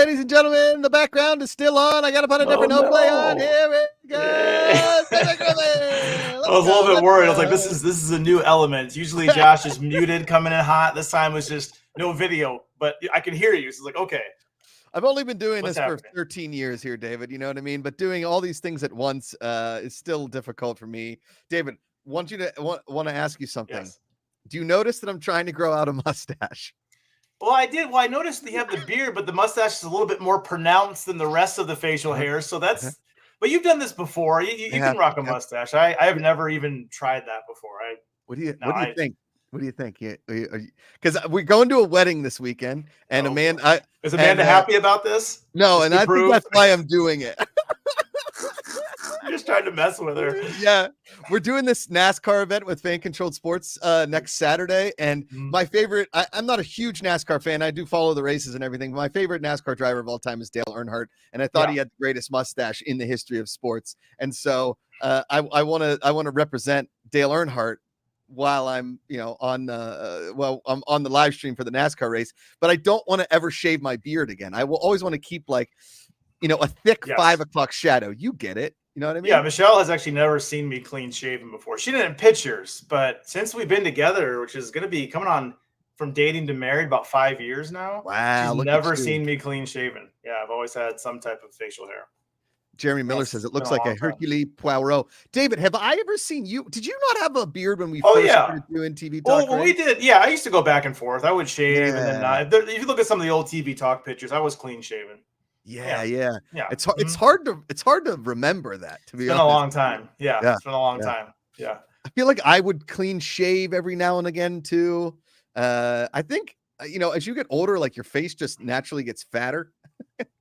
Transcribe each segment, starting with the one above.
ladies and gentlemen, the background is still on. I got to put a different play on. Here we go. Yeah. I was a little bit worried. I was like, this is a new element. Usually Josh is muted, coming in hot. This time was just no video, but I can hear you. So it's like, okay. I've only been doing What's this happening? for 13 years here, David. You know what I mean? But doing all these things at once is still difficult for me. David, want to ask you something. Yes. Do you notice that I'm trying to grow out a mustache? Well, I did. Well, I noticed that you have the beard, but the mustache is a little bit more pronounced than the rest of the facial hair. So that's. But you've done this before. You can rock a mustache. I have never even tried that before. What do you think? What do you think? Because we're going to a wedding this weekend, and is Amanda happy about this? No, and I think that's why I'm doing it. You're just trying to mess with her. Yeah, we're doing this NASCAR event with Fan Controlled Sports next Saturday, and my favorite. I'm not a huge NASCAR fan. I do follow the races and everything. But my favorite NASCAR driver of all time is Dale Earnhardt, and I thought he had the greatest mustache in the history of sports. And so I want to represent Dale Earnhardt while I'm on I'm on the live stream for the NASCAR race, but I don't want to ever shave my beard again. I will always want to keep a thick 5 o'clock shadow. You get it. You know what I mean? Yeah, Michelle has actually never seen me clean shaven before. She did it in pictures, but since we've been together, which is going to be coming on from dating to married about 5 years now. Wow. She's never seen me clean shaven. Yeah, I've always had some type of facial hair. Jeremy Miller says it looks like a Hercule Poirot. David, have I ever seen you? Did you not have a beard when we first started doing TV talk? Well, we did. Yeah, I used to go back and forth. I would shave and then not. If you look at some of the old TV talk pictures, I was clean shaven. Yeah. It's hard to remember that, to be honest. It's been a long time. Yeah, it's been a long time. Yeah. I feel like I would clean shave every now and again too. I think as you get older, like your face just naturally gets fatter.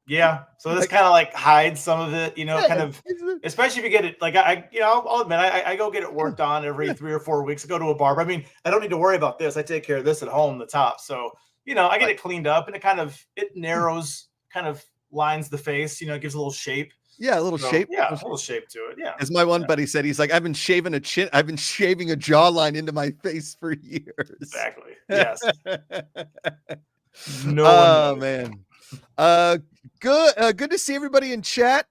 Yeah, so this kind of hides some of it, kind of, especially if you get it I'll admit I go get it worked on every 3 or 4 weeks. I go to a barber. I mean, I don't need to worry about this. I take care of this at home, the top. So I get it cleaned up, and it narrows, kind of lines the face. It gives a little shape. Yeah, a little shape. Yeah, a little shape to it. Yeah. As my one buddy said, he's like, I've been shaving a jawline into my face for years. Exactly. Yes. No. Man. Good to see everybody in chat.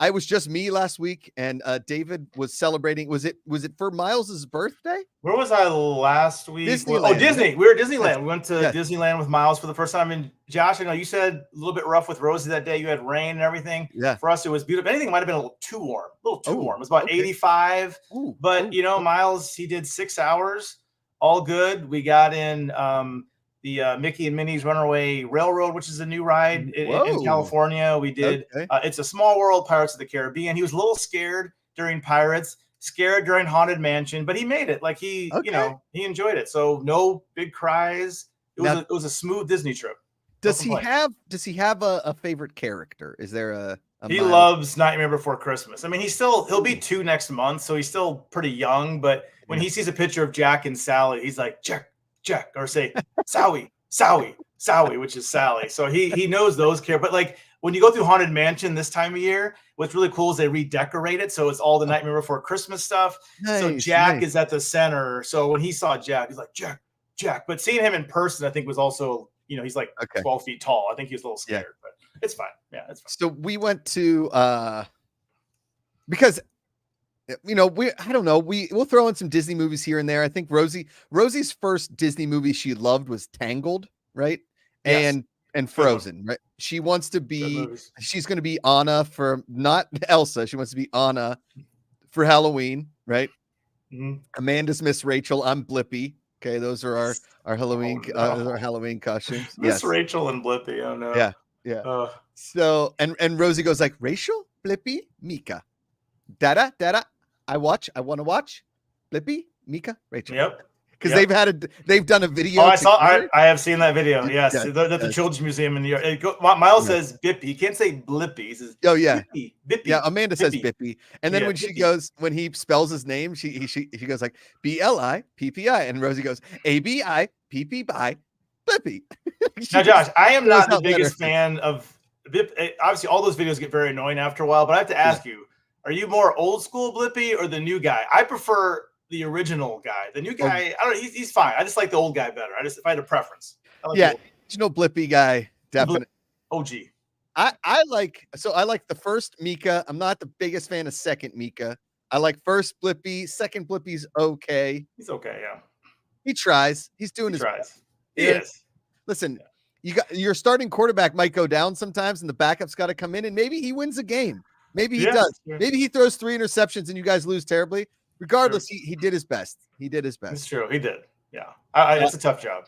I was just me last week, and David was celebrating. Was it for Miles's birthday? Where was I last week? Disneyland. Disney. We were at Disneyland. We went to Disneyland with Miles for the first time. And Josh, I know you said a little bit rough with Rosie that day. You had rain and everything. Yeah. For us, it was beautiful. Anything might have been a little too warm. It was about 85. But Miles, he did 6 hours. All good. We got in the Mickey and Minnie's Runaway Railroad, which is a new ride in California. We did It's a Small World, Pirates of the Caribbean. He was a little scared during Pirates, scared during Haunted Mansion, but he made it. He enjoyed it. So no big cries. It was a smooth Disney trip. Does he have a favorite character? Is there a he loves Nightmare Before Christmas. I mean, he'll be 2 next month, so he's still pretty young, but when he sees a picture of Jack and Sally, he's like, Jack, or say Sowie, which is Sally. So he knows those characters. But when you go through Haunted Mansion this time of year, what's really cool is they redecorate it. So it's all the Nightmare Before Christmas stuff. So Jack is at the center. So when he saw Jack, he's like, Jack. But seeing him in person, I think was also, he's 12 feet tall. I think he was a little scared, but it's fine. Yeah, it's fine. So we went to because I don't know. We'll throw in some Disney movies here and there. I think Rosie's first Disney movie she loved was Tangled, right? Yes. And Frozen, right? She wants to be. She's going to be Anna for not Elsa. She wants to be Anna for Halloween, right? Mm-hmm. Amanda's Miss Rachel. I'm Blippi. Okay, those are our Halloween our Halloween costumes. Miss Rachel and Blippi. Oh no. Yeah. So and Rosie goes like Rachel, Blippi, Mika, Dada. I want to watch Blippi, Mika, Rachel. Yep. Because they've done a video. Oh, I have seen that video. Yes, the Children's Museum in New York. Miles says Bippy. He can't say Blippy. He says Bippy. Yeah, Amanda says Bippy. And then when he spells his name, she goes like Blippi, and Rosie goes Abippi, Blippy. Now, Josh, I am not the biggest fan of Bippy. Obviously, all those videos get very annoying after a while. But I have to ask you: are you more old school Blippy or the new guy? I prefer the original guy. The new guy, I don't know, he's fine. I just like the old guy better. If I had a preference. Blippi guy, definitely. OG. I like the first Mika. I'm not the biggest fan of second Mika. I like first Blippi. Second Blippi's okay. He's okay, yeah. He tries. He's doing his best. He is. Listen, your starting quarterback might go down sometimes, and the backup's got to come in, and maybe he wins a game. Maybe he does. Yeah. Maybe he throws 3 interceptions and you guys lose terribly. Regardless, he did his best. He did his best. It's true. He did. Yeah. It's a tough job.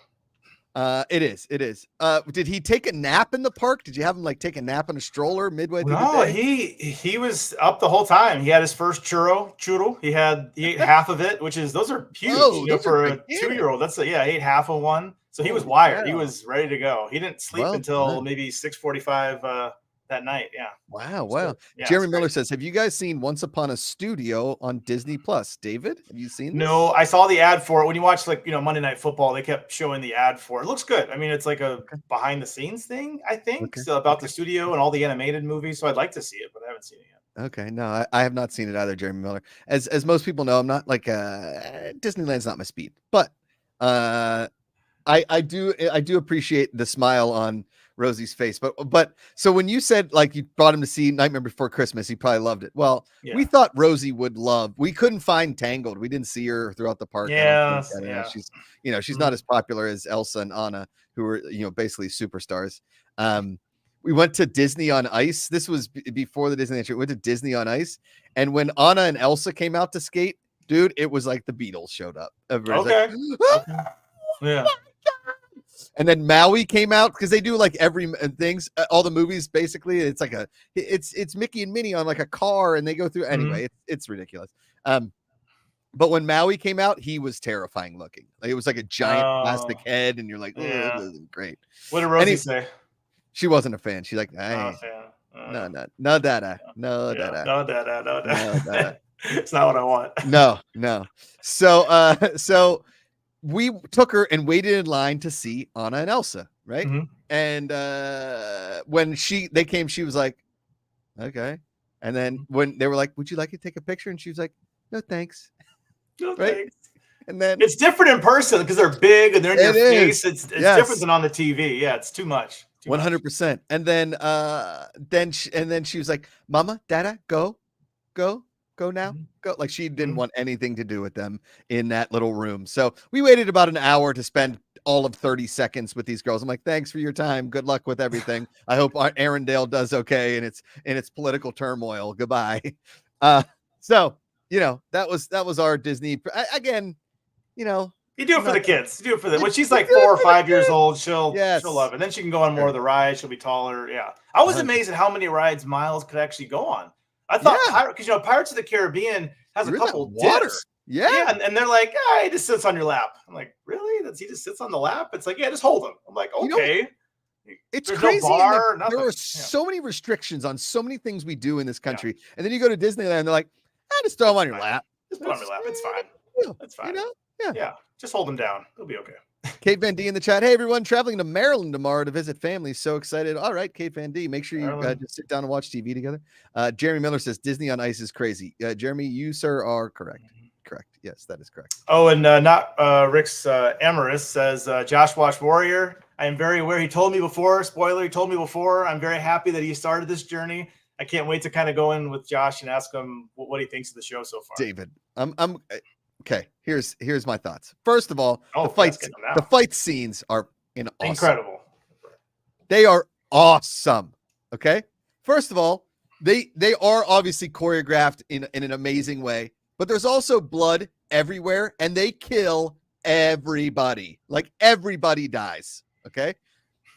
It is. Did he take a nap in the park? Did you have him like take a nap in a stroller midway through the day? He was up the whole time. He had his first churro. He ate half of it, those are huge for a 2-year-old. He ate half of one. So he was wired. Wow. He was ready to go. He didn't sleep until maybe 6:45 that night. Yeah. Wow. So, Jeremy Miller says, have you guys seen Once Upon a Studio on Disney Plus? David, have you seen this? No, I saw the ad for it. When you watch Monday Night Football, they kept showing the ad for it. It looks good. I mean, it's like a behind the scenes thing, I think. So about the studio and all the animated movies. So I'd like to see it, but I haven't seen it yet. Okay. No, I have not seen it either, Jeremy Miller. As most people know, I'm not like Disneyland's not my speed, but I do appreciate the smile on Rosie's face. But so when you said like you brought him to see Nightmare Before Christmas, he probably loved it. Well, we thought Rosie would love. We couldn't find Tangled. We didn't see her throughout the park. She's she's not as popular as Elsa and Anna, who were basically superstars. We went to Disney on Ice. This was before the Disneyland trip. We went to Disney on Ice, and when Anna and Elsa came out to skate, dude, it was like the Beatles showed up. Okay. Yeah. And then Maui came out because they do like every things, all the movies basically. It's like it's Mickey and Minnie on like a car, and they go through anyway. It's ridiculous. But when Maui came out, he was terrifying looking. Like, it was like a giant plastic head, and you're like, this isn't great. What did Rosie say? She wasn't a fan. She's like, no, dada. It's not what I want. No. So we took her and waited in line to see Anna and Elsa, right? Mm-hmm. And when they came, she was like, okay. And then when they were like, would you like to take a picture? And she was like, no, thanks. No, right? Thanks. And then it's different in person because they're big and they're in your face. It's different than on the TV. Yeah, it's too much. 100%. And then she was like, Mama, Dada, go now, go. Like she didn't want anything to do with them in that little room. So we waited about an hour to spend all of 30 seconds with these girls. I'm like, thanks for your time. Good luck with everything. I hope Arendelle does okay in its political turmoil. Goodbye. So that was our Disney. Again, you do it for the kids. You do it for them. When she's like 4 or 5 years old, she'll love it. Then she can go on more of the rides. She'll be taller. Yeah. I was amazed at how many rides Miles could actually go on. I thought because Pirates of the Caribbean has a couple dips. Yeah. And they're like, he just sits on your lap. I'm like, really? He just sits on the lap? It's like, just hold him. I'm like, okay. It's crazy. No bar, there are so many restrictions on so many things we do in this country. Yeah. And then you go to Disneyland, and they're like, just throw them on your lap. Just put on your lap. It's fine. That's fine. Yeah. Just hold them down. It'll be okay. Kate Van D in the chat. Hey, everyone, traveling to Maryland tomorrow to visit family. So excited. All right, Kate Van D, make sure you just sit down and watch TV together. Jeremy Miller says Disney on Ice is crazy. Jeremy, you, sir, are correct. Correct. Yes, that is correct. Oh, and Rick's Amaris says, Josh watched Warrior. I am very aware. He told me before. Spoiler, he told me before. I'm very happy that he started this journey. I can't wait to kind of go in with Josh and ask him what he thinks of the show so far. David, I'm okay. Here's my thoughts. First of all, the fight scenes are incredible. They are awesome. Okay. First of all, they are obviously choreographed in an amazing way, but there's also blood everywhere, and they kill everybody. Like everybody dies. Okay.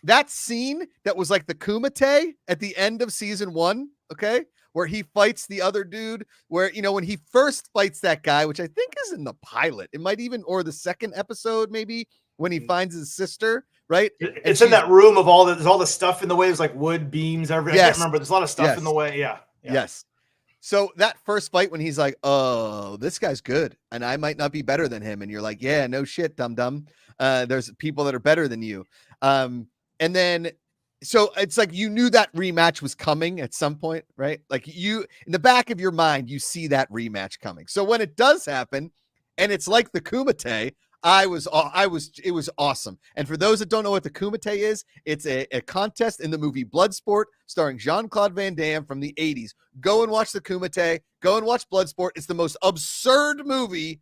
That scene that was like the Kumite at the end of season 1, okay, where he fights the other dude, where, when he first fights that guy, which I think is in the pilot, it might even, or the second episode, maybe, when he finds his sister, right? It's in that room of there's all the stuff in the way. There's like wood beams, everything. I can't remember. There's a lot of stuff in the way. Yeah. Yes. So that first fight when he's like, oh, this guy's good, and I might not be better than him. And you're like, yeah, no shit, dum-dum. There's people that are better than you. And then, so it's like you knew that rematch was coming at some point, right? Like in the back of your mind, you see that rematch coming. So when it does happen, and it's like the Kumite, it was awesome. And for those that don't know what the Kumite is, it's a contest in the movie Bloodsport starring Jean-Claude Van Damme from the 80s. Go and watch the Kumite. Go and watch Bloodsport. It's the most absurd movie.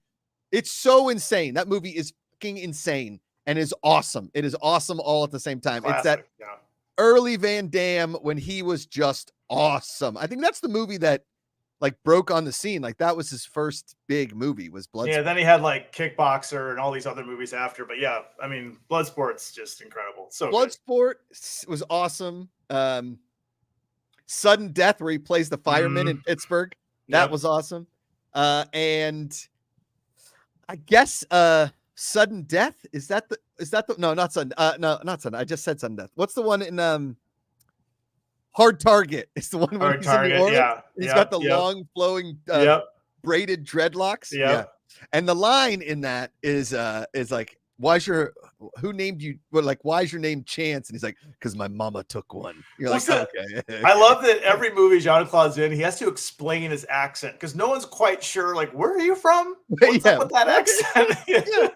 It's so insane. That movie is fucking insane and is awesome. It is awesome all at the same time. Classic, it's that early Van Damme when he was just awesome. I think that's the movie that like broke on the scene. Like that was his first big movie was Bloodsport. Yeah, then he had like Kickboxer and all these other movies after. But yeah, I mean, Bloodsport's just incredible. So Bloodsport was awesome. Sudden Death, where he plays the fireman in Pittsburgh. That was awesome. And I guess Sudden Death, is that the no, not Sudden. No, not Sudden. I just said Sudden Death. What's the one in Hard Target? It's the one where he's in New Orleans. He's got the long flowing braided dreadlocks. Yeah. And the line in that is like, who named you? Well, like, why is your name Chance? And he's like, because my mama took one. You're like, okay. I love that every movie Jean-Claude's in, he has to explain his accent because no one's quite sure, like, where are you from? What's up with that accent?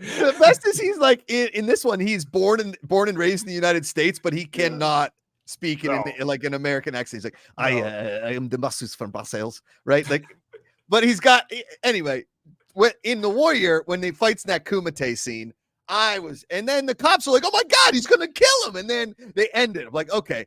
The best is he's like in this one, he's born and raised in the United States, but he cannot speak in like an American accent. He's like, I am the Massus from Brussels, right? Like, but he's got anyway. In The Warrior, when they fights in that Kumite scene, and then the cops are like, oh my God, he's gonna kill him, and then they end it. I'm like, okay.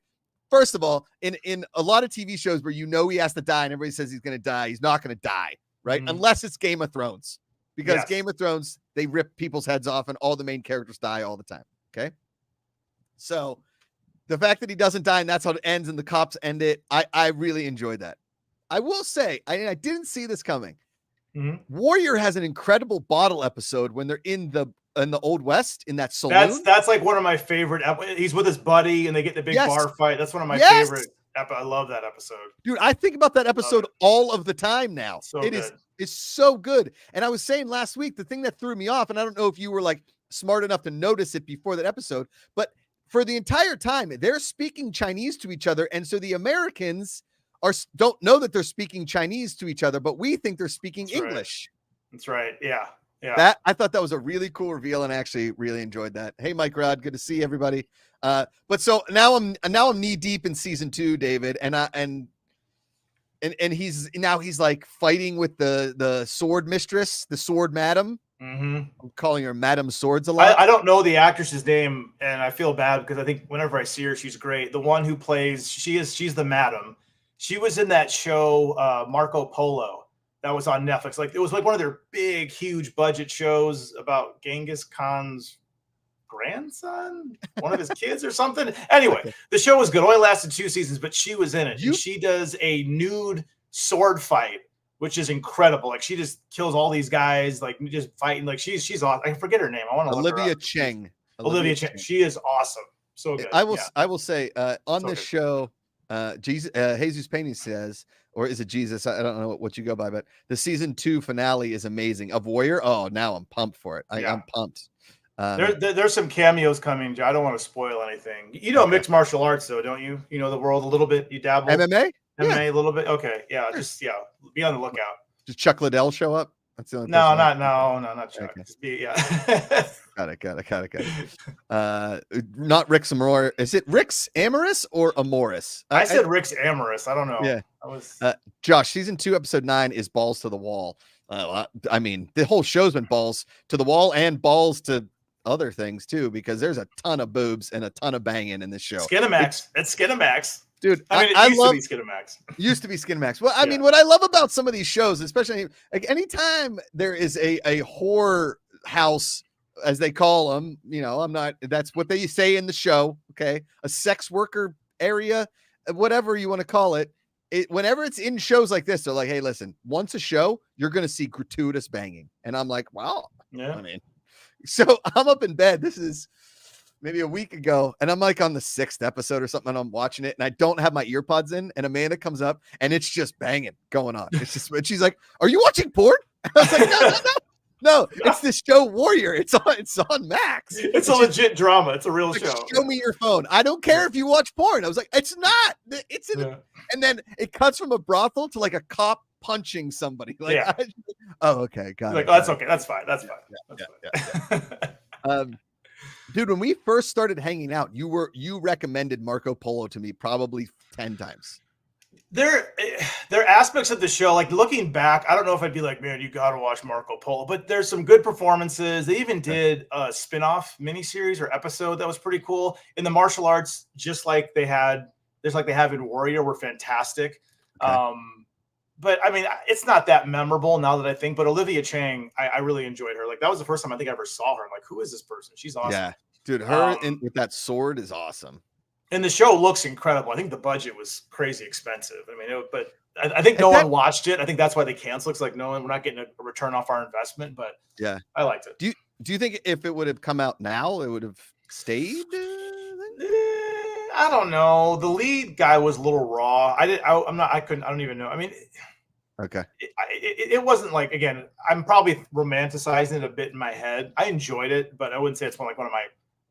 First of all, in a lot of TV shows where he has to die and everybody says he's gonna die, he's not gonna die, right? Unless it's Game of Thrones. Because Game of Thrones, they rip people's heads off and all the main characters die all the time. Okay. So the fact that he doesn't die and that's how it ends and the cops end it, I really enjoyed that. I will say, I didn't see this coming. Warrior has an incredible bottle episode when they're in the Old West in that saloon. That's like one of my favorite. He's with his buddy and they get the big bar fight. That's one of my favorite. I love that episode. Dude, I think about that episode all of the time now. It's so good. And I was saying last week, the thing that threw me off, and I don't know if you were like smart enough to notice it before that episode, but for the entire time, they're speaking Chinese to each other. And so the Americans don't know that they're speaking Chinese to each other, but we think they're speaking English. That's right. Yeah. I thought that was a really cool reveal and I actually really enjoyed that. Hey, Mike Rod, good to see everybody. But so now I'm knee deep in season 2, David, and he's like fighting with the sword mistress, the sword madam. I'm calling her Madam Swords a lot. I don't know the actress's name, and I feel bad because I think whenever I see her, she's great. The one who plays, she's the madam. She was in that show Marco Polo that was on Netflix. Like it was like one of their big, huge budget shows about Genghis Khan's grandson, one of his kids or something. Anyway, the show was good. Only lasted 2 seasons, but she was in it. And she does a nude sword fight, which is incredible. Like she just kills all these guys, like just fighting. Like she's awesome. I forget her name. I want to Olivia Cheng. Olivia Cheng. She is awesome. So good. I will say on this show, Jesus Penny says, or is it Jesus? I don't know what you go by, but the season 2 finale is amazing. Of Warrior. Oh, now I'm pumped for it. I'm pumped. There's some cameos coming. I don't want to spoil anything. You know mixed martial arts, though, don't you? You know the world a little bit. You dabble. MMA a little bit. Okay, yeah. Just be on the lookout. Does Chuck Liddell show up? That's the only not Chuck. Okay. Just be, Got it. Not Rick's Amoris. Is it Rick's Amorous or Amoris? I said Rick's Amorous. I don't know. Yeah. Josh, season 2, episode 9 is balls to the wall. I mean, the whole show's been balls to the wall and balls to other things too, because there's a ton of boobs and a ton of banging in this show. Skinamax. It's Skinamax. Dude, I mean, it used to be Skinamax. Used to be Skinamax. Well, I mean, what I love about some of these shows, especially like anytime there is a whore house, as they call them, that's what they say in the show. Okay. A sex worker area, whatever you want to call it. Whenever it's in shows like this, they're like, hey, listen, once a show, you're going to see gratuitous banging. And I'm like, wow. Yeah. I mean, so I'm up in bed. This is maybe a week ago. And I'm like on the 6th episode or something. And I'm watching it and I don't have my ear pods in. And Amanda comes up and it's just banging going on. It's just, and she's like, are you watching porn? I was like, no, it's this show Warrior. It's on Max. It's a legit drama. It's a real show. Show me your phone. I don't care if you watch porn. I was like, it's not. And then it cuts from a brothel to like a cop punching somebody. Like, Yeah. okay, got like, it. oh, that's okay. That's fine. That's fine. Dude, when we first started hanging out, you recommended Marco Polo to me probably 10 times. There are aspects of the show, like looking back, I don't know if I'd be like, man, you got to watch Marco Polo, but there's some good performances. They even did a spin-off miniseries or episode that was pretty cool. In the martial arts, just like they have in Warrior, were fantastic. Okay. But I mean, it's not that memorable now that I think, but Olivia Chang, I really enjoyed her. Like, that was the first time I think I ever saw her. I'm like, who is this person? She's awesome. Yeah, dude, her with that sword is awesome. And the show looks incredible. I think the budget was crazy expensive. I mean, but I think no one watched it. I think that's why they canceled. It's like, no, we're not getting a return off our investment. But yeah, I liked it. Do you think if it would have come out now, it would have stayed? I don't know. The lead guy was a little raw. I don't even know. I mean, okay. It wasn't like, again, I'm probably romanticizing it a bit in my head. I enjoyed it, but I wouldn't say it's one of my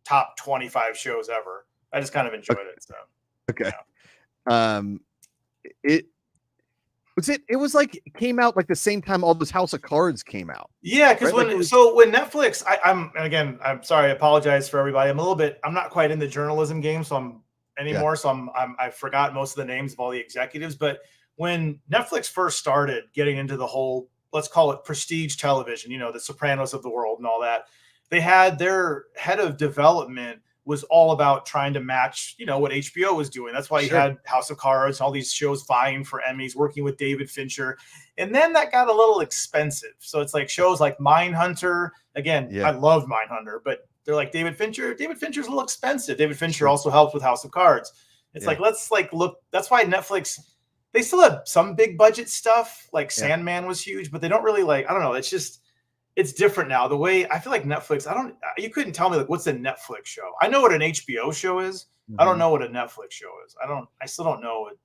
top 25 shows ever. I just kind of enjoyed it. So okay. Yeah. It was like it came out like the same time all those House of Cards came out. Yeah, because when Netflix, I'm sorry, I apologize for everybody. I'm not quite in the journalism game, so I forgot most of the names of all the executives. But when Netflix first started getting into the whole, let's call it prestige television, the Sopranos of the world and all that, they had their head of development was all about trying to match, what HBO was doing. That's why you had House of Cards, all these shows vying for Emmys, working with David Fincher. And then that got a little expensive. So it's like shows like Mindhunter. Again, I love Mindhunter, but they're like, David Fincher's a little expensive. David Fincher also helped with House of Cards. It's like, let's look. That's why Netflix, they still have some big budget stuff. Like Sandman was huge, but they don't really I don't know. It's just, it's different now. The way I feel like Netflix, you couldn't tell me like what's a Netflix show. I know what an HBO show is. I don't know what a Netflix show is. I still don't know what.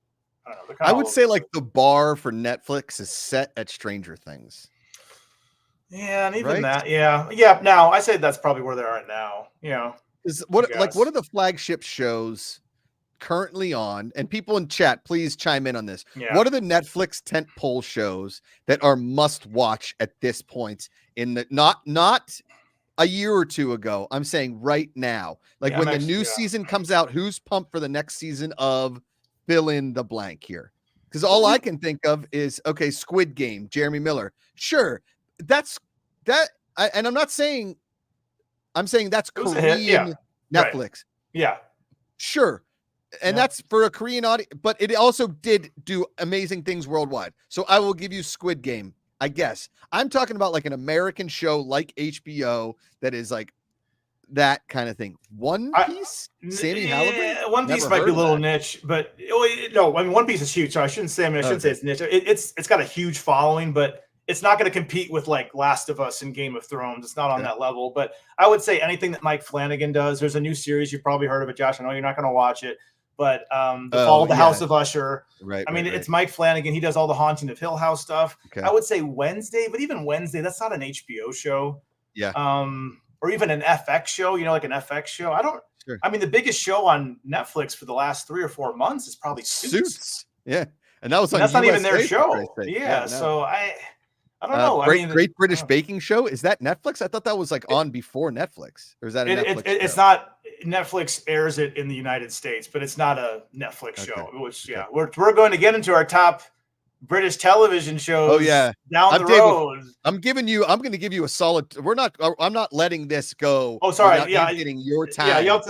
I don't know. I would say like the bar for Netflix is set at Stranger Things. Yeah, and even that, yeah. Now I say that's probably where they are at now. What are the flagship shows currently on? And people in chat, please chime in on this. Yeah. What are the Netflix tentpole shows that are must watch at this point in the not a year or two ago? I'm saying right now. Like when the new season comes out, who's pumped for the next season of fill in the blank here? Because all I can think of is Squid Game, Jeremy Miller. Sure, and I'm saying that's Korean Netflix. Right. Yeah, sure. And that's for a Korean audience, but it also did do amazing things worldwide. So I will give you Squid Game, I guess. I'm talking about like an American show like HBO that is like that kind of thing. One Piece? Sammy Halliburton? One Piece might be a little niche, but no, I mean, One Piece is huge. So I shouldn't say it's niche. It's got a huge following, but it's not going to compete with like Last of Us and Game of Thrones. It's not on that level. But I would say anything that Mike Flanagan does. There's a new series. You've probably heard of it, Josh. I know you're not going to watch it. But the Fall of the House of Usher. Right. I mean, it's Mike Flanagan. He does all the Haunting of Hill House stuff. Okay. I would say Wednesday, but even Wednesday, that's not an HBO show. Yeah. Or even an FX show, like an FX show. I mean, the biggest show on Netflix for the last 3 or 4 months is probably Suits. Yeah. And that was on that's USA, not even their show. Yeah. No. So I don't know. Great British Baking Show. Is that Netflix? I thought that was like on before Netflix. Or is that a Netflix show? It's not. Netflix airs it in the United States, but it's not a Netflix show. Which we're going to get into our top British television shows. Oh yeah, down the road. I'm going to give you a solid. I'm not letting this go. Oh, sorry. Yeah, getting your time. Yeah,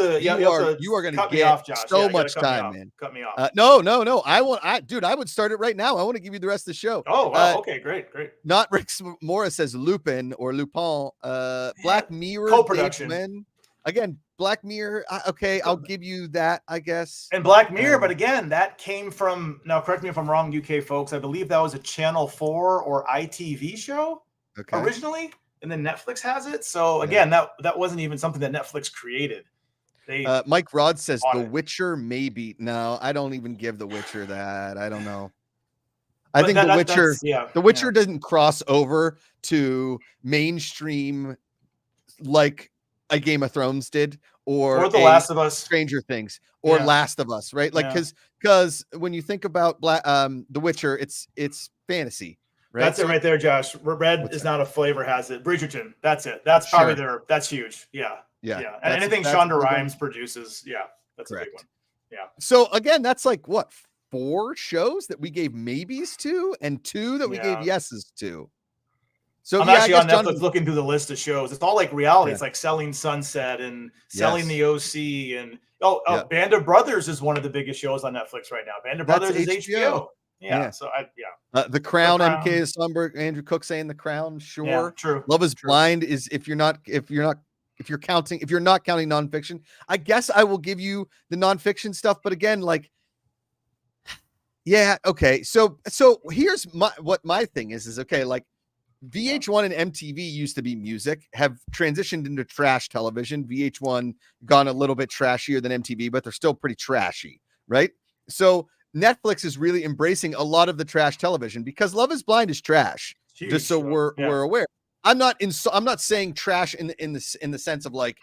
you are going to get so much time, man. Cut me off. No. I would start it right now. I want to give you the rest of the show. Oh, wow. Okay, great. Not Rick Morris says Lupin or Lupin. Black Mirror co-production. Again, Black Mirror. Okay, I'll give you that, I guess. And Black Mirror, but again, that came from, now correct me if I'm wrong, UK folks, I believe that was a Channel 4 or ITV show originally, and then Netflix has it. So again, that wasn't even something that Netflix created. Mike Rod says The Witcher maybe. No, I don't even give The Witcher that. I don't know. I think The Witcher doesn't cross over to mainstream like a Game of Thrones did, or The Last of Us, Stranger Things, or Last of Us, right? Like because when you think about The Witcher, it's fantasy, right? That's it right there, Josh. Red is not a flavor, has it? Bridgerton. That's it. That's probably that's huge. Yeah. Yeah. And anything Shonda Rhimes produces. Yeah. That's a big one. Yeah. So again, that's like what, 4 shows that we gave maybes to and 2 that we gave yeses to. So I'm actually on Netflix looking through the list of shows. It's all like reality. It's like Selling Sunset and Selling the OC and Band of Brothers is one of the biggest shows on Netflix right now. Band of Brothers is HBO. Yeah. So The Crown, MK Sundberg, Andrew Cook saying The Crown. Sure. Yeah, true. Love is Blind is if you're not counting nonfiction. I guess I will give you the nonfiction stuff, but again, like, yeah, okay. So here's what my thing is okay, like VH1 and MTV used to be music, have transitioned into trash television. VH1 gone a little bit trashier than MTV, but they're still pretty trashy, right? So Netflix is really embracing a lot of the trash television because Love is Blind is trash. Huge, just so we're aware. I'm not saying trash in the sense of like,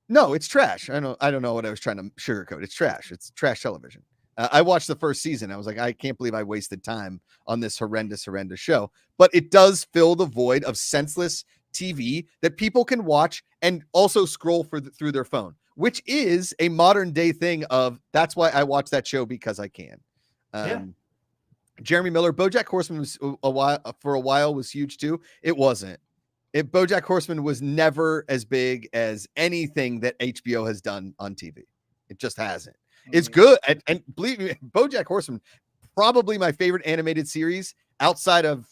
no, it's trash. I don't know what I was trying to sugarcoat. It's trash. It's trash television. I watched the first season. I was like, I can't believe I wasted time on this horrendous show. But it does fill the void of senseless TV that people can watch and also scroll through their phone, which is a modern day thing of that's why I watch that show because I can. Jeremy Miller, BoJack Horseman was for a while was huge too. It wasn't. BoJack Horseman was never as big as anything that HBO has done on TV. It just hasn't. It's good. And believe me, BoJack Horseman, probably my favorite animated series outside of,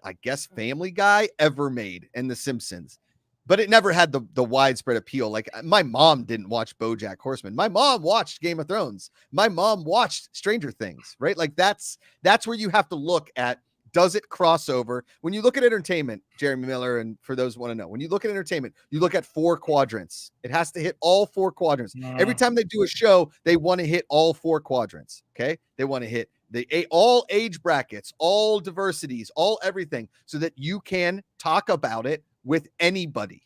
I guess, Family Guy ever made and The Simpsons. But it never had the widespread appeal. Like my mom didn't watch BoJack Horseman. My mom watched Game of Thrones. My mom watched Stranger Things, right? Like that's where you have to look at, does it cross over? When you look at entertainment, Jeremy Miller, and for those who want to know, when you look at entertainment, you look at 4 quadrants. It has to hit all 4 quadrants. Every time they do a show, they want to hit all 4 quadrants. Okay. They want to hit all age brackets, all diversities, all everything, so that you can talk about it with anybody.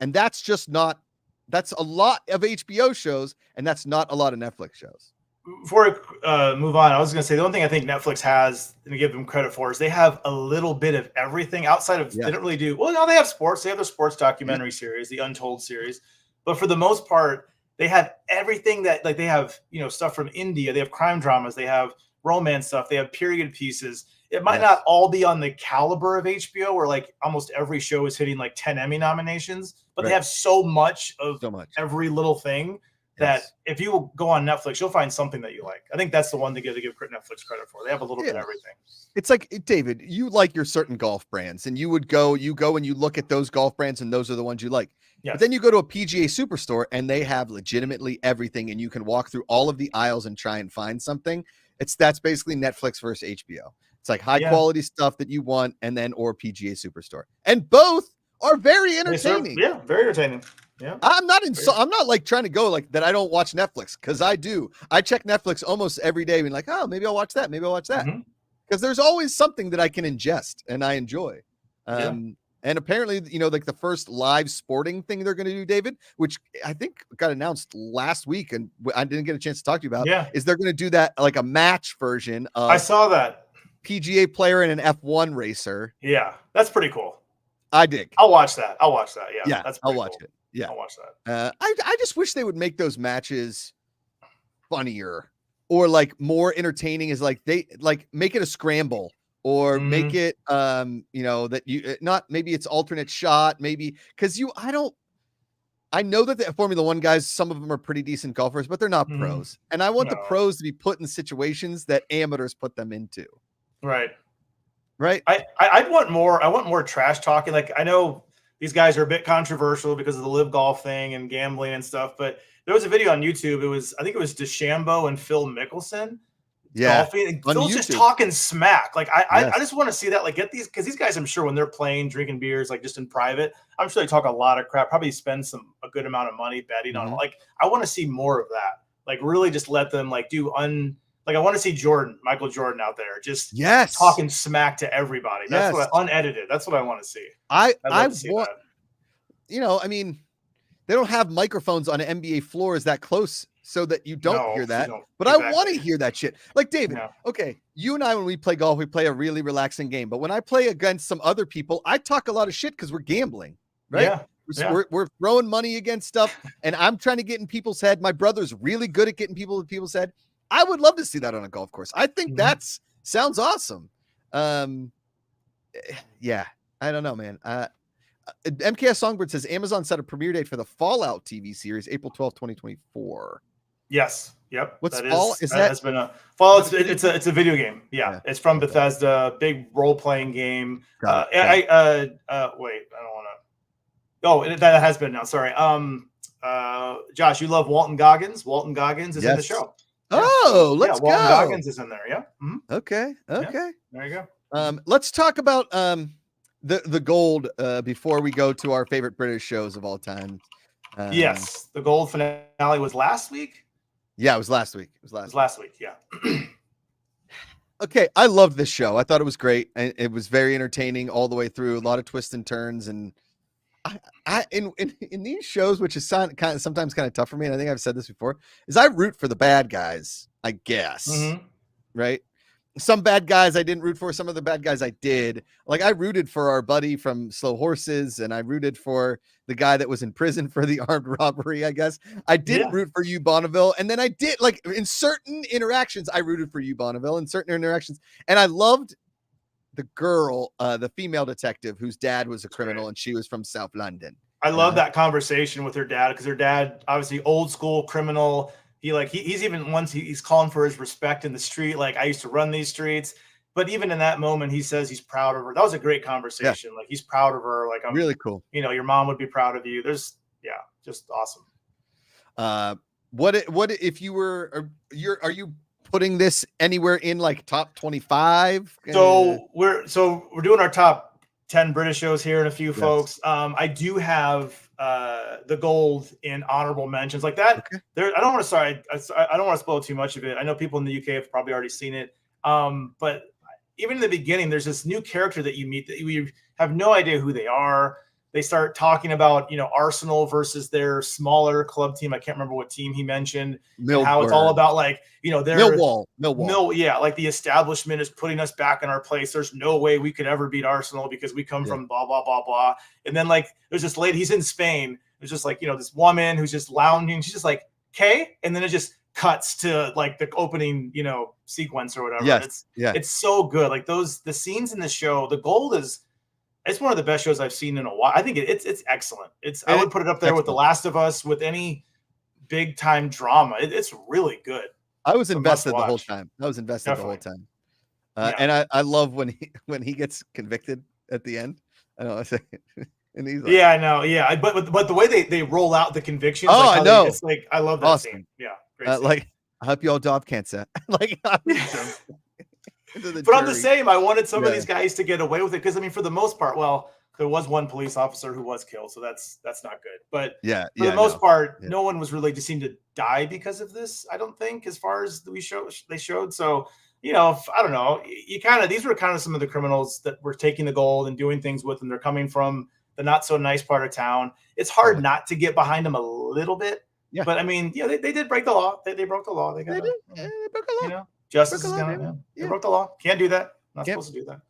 And that's just not, that's a lot of HBO shows, and that's not a lot of Netflix shows. Before I move on, I was going to say the one thing I think Netflix has to give them credit for is they have a little bit of everything outside of, they don't really do, well, no, they have sports. They have their sports documentary series, the Untold series. But for the most part, they have everything that, like, they have, stuff from India. They have crime dramas. They have romance stuff. They have period pieces. It might not all be on the caliber of HBO, where like almost every show is hitting like 10 Emmy nominations, but they have so much of every little thing that if you go on Netflix, you'll find something that you like. I think that's the one to give Netflix credit for. They have a little bit of everything. It's like, David, you like your certain golf brands, and you go and you look at those golf brands, and those are the ones you like. But then you go to a PGA Superstore, and they have legitimately everything, and you can walk through all of the aisles and try and find something. That's basically Netflix versus HBO. It's like high quality stuff that you want, and then or PGA Superstore, and both are very entertaining. Very entertaining. Yeah, I'm not like trying to go like that. I don't watch Netflix, because I do. I check Netflix almost every day, being like, oh, maybe I'll watch that. Maybe I'll watch that, because there's always something that I can ingest and I enjoy. And apparently, like the first live sporting thing they're going to do, David, which I think got announced last week, and I didn't get a chance to talk to you about. Is they're going to do that like a match version of. I saw that. PGA player and an F1 racer. Yeah, that's pretty cool. I dig. I'll watch that. Yeah, I'll watch it. Yeah, I'll watch that. I just wish they would make those matches funnier or like more entertaining. Is like they like make it a scramble or make it that you not maybe it's alternate shot maybe because I know that the Formula One guys, some of them are pretty decent golfers, but they're not pros, and I want the pros to be put in situations that amateurs put them into. Right. I'd want more. I want more trash talking. Like, I know these guys are a bit controversial because of the live golf thing and gambling and stuff, but there was a video on YouTube. I think it was DeChambeau and Phil Mickelson. Golfing. Phil's just talking smack. Like I just want to see that. Like get these, because these guys, I'm sure when they're playing, drinking beers, like just in private, I'm sure they talk a lot of crap. Probably spend a good amount of money betting on. Like I want to see more of that. Like really, just let them like do Like I want to see Michael Jordan out there, just talking smack to everybody. That's what unedited. That's what I want to see. I want, I mean, they don't have microphones on NBA floors that close so that you don't hear that. But exactly. I want to hear that shit. Like David, okay, you and I, when we play golf, we play a really relaxing game. But when I play against some other people, I talk a lot of shit because we're gambling, right? We're throwing money against stuff, and I'm trying to get in people's head. My brother's really good at getting people in people's head. I would love to see that on a golf course. I think sounds awesome. Yeah, I don't know, man. MKS Songbird says Amazon set a premiere date for the Fallout TV series, April 12th, 2024. Yes. Yep. What's that Fallout? That has been a Fallout. It's a video game. Yeah. It's from Bethesda, big role playing game. Wait, I don't want to. Oh, that has been announced. Sorry. Josh, you love Walton Goggins. Walton Goggins is in the show. Oh, let's go. Walton Goggins is in there. Yeah. Mm-hmm. Okay. Yeah. There you go. Let's talk about the gold before we go to our favorite British shows of all time. Yes, the gold finale was last week. Yeah, it was last week. It was last week. Yeah. Okay, I loved this show. I thought it was great. It was very entertaining all the way through. A lot of twists and turns, and I in these shows, which is sometimes kind of tough for me, and I think I've said this before, is I root for the bad guys. I guess, right? Some bad guys I didn't root for. Some of the bad guys I did. Like I rooted for our buddy from Slow Horses, and I rooted for the guy that was in prison for the armed robbery. I guess I didn't root for you, Bonneville, and then I did. Like in certain interactions, I rooted for you, Bonneville, in certain interactions, and I loved the girl, the female detective whose dad was a criminal, and she was from South London. I love that conversation with her dad because her dad, obviously old school criminal. He's even once he's calling for his respect in the street. Like I used to run these streets, but even in that moment, he says he's proud of her. That was a great conversation. Like he's proud of her. Like I'm really cool. Your mom would be proud of you. There's just awesome. What if you were? Are you putting this anywhere in like top 25? So we're doing our top 10 British shows here and a few folks. I do have the gold in honorable mentions like that. There, I don't want to spoil too much of it. I know people in the UK have probably already seen it. But even in the beginning, there's this new character that you meet that we have no idea who they are. They start talking about, Arsenal versus their smaller club team. I can't remember what team he mentioned. And how it's all about like, their Millwall. Like the establishment is putting us back in our place. There's no way we could ever beat Arsenal because we come from blah, blah, blah, blah. And then like, there's this lady, he's in Spain. There's just like, this woman who's just lounging. She's just like, "Okay." And then it just cuts to like the opening, sequence or whatever. It's so good. Like the scenes in the show, the gold it's one of the best shows I've seen in a while. I think it's excellent. I would put it up there with The Last of Us, with any big time drama. It's really good. I was invested the whole time. And I love when he gets convicted at the end. I know. And he's like, I know. Yeah. But the way they roll out the convictions. Oh, I know. It's like, I love that scene. Yeah. Great scene. Like, I hope you all adopt cancer. Like, but I'm the same. I wanted some of these guys to get away with it because, for the most part, there was one police officer who was killed, so that's not good. But for the most part, no one was really just seemed to die because of this. I don't think, as far as they showed. So I don't know. These were kind of some of the criminals that were taking the gold and doing things with them. They're coming from the not so nice part of town. It's hard not to get behind them a little bit. Yeah. But they did break the law. They broke the law. They broke the law. Justice is gonna. They broke the law. Can't do that. Not supposed to do that.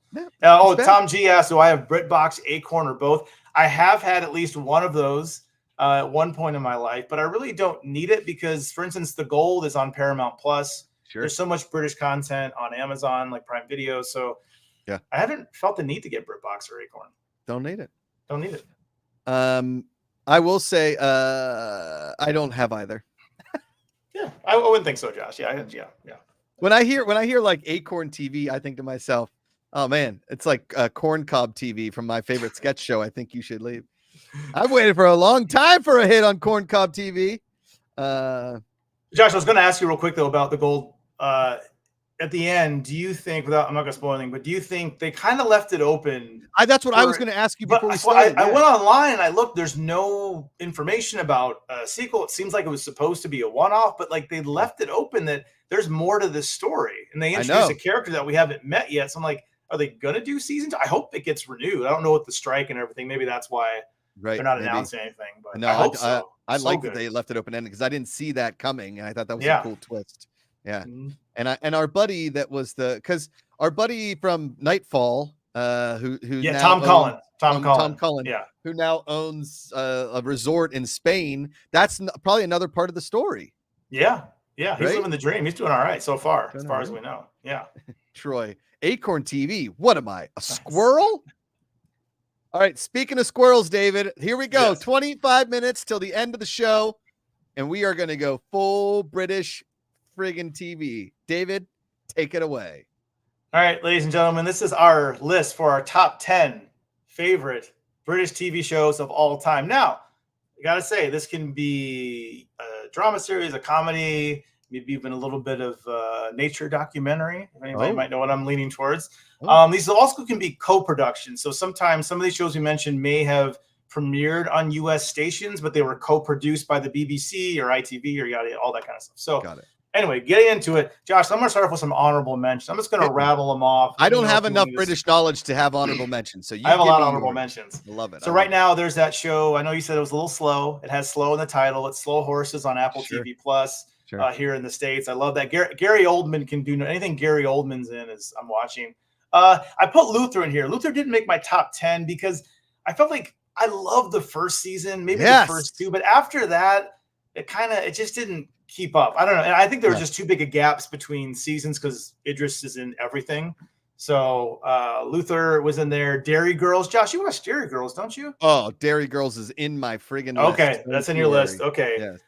Tom G asked, do I have BritBox, Acorn, or both? I have had at least one of those at one point in my life, but I really don't need it because, for instance, the gold is on Paramount Plus. Sure. There's so much British content on Amazon, like Prime Video. So I haven't felt the need to get BritBox or Acorn. Don't need it. I will say I don't have either. I wouldn't think so, Josh. Yeah. When I hear like Acorn TV, I think to myself, oh man, it's like Corn Cob TV from my favorite sketch show. I think you should leave. I've waited for a long time for a hit on Corn Cob TV. Josh, I was going to ask you real quick though about the gold. At the end, do you think, I'm not going to spoil anything, but do you think they kind of left it open? That's what I was going to ask you before we started. I went online and I looked. There's no information about a sequel. It seems like it was supposed to be a one-off, but like they left it open that there's more to this story, and they introduced a character that we haven't met yet. So I'm like, are they going to do season 2? I hope it gets renewed. I don't know with the strike and everything. Maybe that's why Right. They're not Maybe. announcing anything, but No, I hope so. I So like good. that they left it open ended because I didn't see that coming, and I thought that was a cool twist. Yeah. And our buddy that was because our buddy from Nightfall, who now Tom Cullen, yeah, who now owns a resort in Spain. That's probably another part of the story. Yeah, he's living the dream. He's doing all right so far, as far as we know. Yeah. Troy, Acorn TV. What am I, a squirrel? All right. Speaking of squirrels, David, here we go. Yes. 25 minutes till the end of the show, and we are going to go full British friggin' TV. David, take it away. All right, ladies and gentlemen, this is our list for our top 10 favorite British TV shows of all time. Now, I got to say, this can be a drama series, a comedy, maybe even a little bit of nature documentary. If anybody might know what I'm leaning towards. These also can be co-productions. So sometimes some of these shows we mentioned may have premiered on U.S. stations, but they were co-produced by the BBC or ITV or yada, all that kind of stuff. So got it. Anyway, getting into it, Josh, I'm going to start off with some honorable mentions. I'm just going to rattle them off. I don't have enough British knowledge to have honorable mentions. So I have a lot of honorable mentions. I love it. So right now, there's that show. I know you said it was a little slow. It has slow in the title. It's Slow Horses on Apple TV Plus here in the States. I love that. Gary Oldman can do anything Gary Oldman's in is I'm watching. I put Luther in here. Luther didn't make my top 10 because I felt like I loved the first season, maybe the first two, but after that, it just didn't keep up. I don't know. And I think there were just too big of gaps between seasons because Idris is in everything. So Luther was in there. Dairy Girls. Josh, you watch Dairy Girls, don't you? Oh, Dairy Girls is in my friggin' list. Okay, that's in your list. Okay. Yes.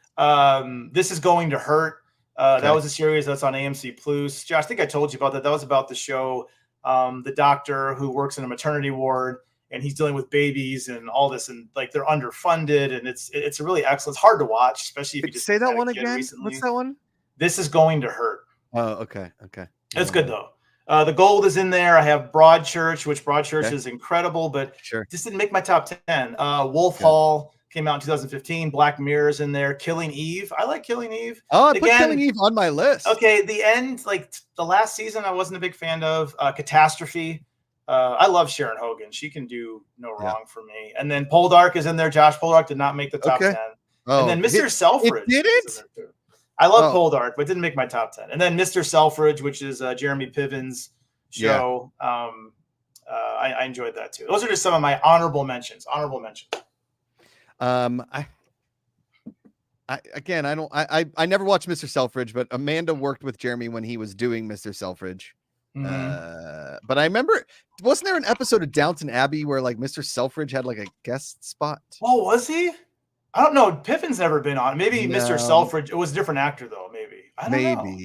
This is Going to Hurt. That was a series that's on AMC Plus. Josh, I think I told you about that. That was about the show, the doctor who works in a maternity ward, and he's dealing with babies and all this, and like they're underfunded, and it's a really excellent. It's hard to watch, especially if you just say that one again. Recently. What's that one? This is Going to Hurt. Oh, okay. It's good though. The Gold is in there. I have Broadchurch, which Broadchurch is incredible, but just didn't make my top 10. Wolf Hall came out in 2015. Black Mirror is in there. Killing Eve. I like Killing Eve. Oh, I put Killing Eve on my list. Okay, the end, like the last season, I wasn't a big fan of. Catastrophe. I love Sharon Hogan. She can do no wrong for me. And then Poldark is in there. Josh Poldark did not make the top 10. And then Mr. Selfridge. It didn't? I love Poldark, but didn't make my top 10. And then Mr. Selfridge, which is Jeremy Piven's show. I enjoyed that too. Those are just some of my honorable mentions. I never watched Mr. Selfridge, but Amanda worked with Jeremy when he was doing Mr. Selfridge. But I remember, wasn't there an episode of Downton Abbey where like Mr. Selfridge had like a guest spot? Oh, was he? I don't know. Piven's never been on. Maybe Mr. Selfridge. It was a different actor though. Maybe. I don't know.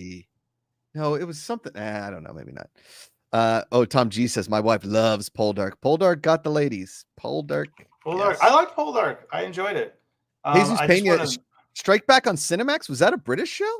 No, it was something. I don't know. Maybe not. Tom G says my wife loves Poldark. Poldark got the ladies. Poldark. Yes. I liked Poldark. I enjoyed it. Jesus Pena, Strike Back on Cinemax. Was that a British show?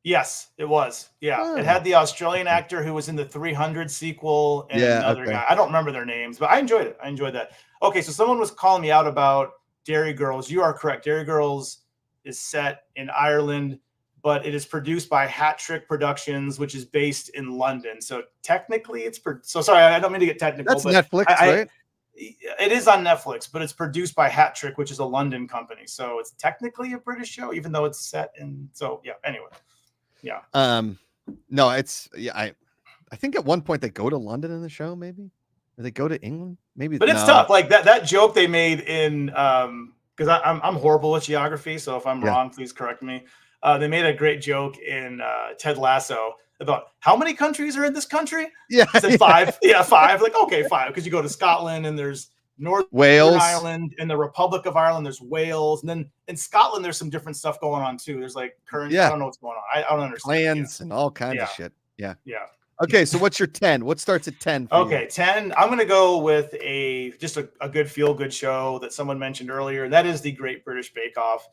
Yes, it was. Yeah, it had the Australian actor who was in the 300 sequel and another guy. I don't remember their names, but I enjoyed it. I enjoyed that. Okay, so someone was calling me out about Dairy Girls. You are correct. Dairy Girls is set in Ireland, but it is produced by Hat Trick Productions, which is based in London. So technically, so sorry, I don't mean to get technical. That's Netflix, right? It is on Netflix, but it's produced by Hat Trick, which is a London company. So it's technically a British show, even though it's set in. So yeah. Anyway. Yeah. No, it's I think at one point they go to London in the show, maybe. Or they go to England, maybe. But it's tough. Like that joke they made in because I'm horrible with geography, so if I'm wrong, please correct me. They made a great joke in Ted Lasso about how many countries are in this country. Yeah, I said 5. Yeah, 5. Like okay, 5 because you go to Scotland and there's Northern Wales, Ireland, in the Republic of Ireland, there's Wales, and then in Scotland, there's some different stuff going on too. There's like currency. I don't know what's going on. I don't understand. Clans and all kinds of shit. Yeah. Okay, so what's your 10? What starts at 10? Okay, 10. I'm going to go with just a good feel-good show that someone mentioned earlier, and that is the Great British Bake Off.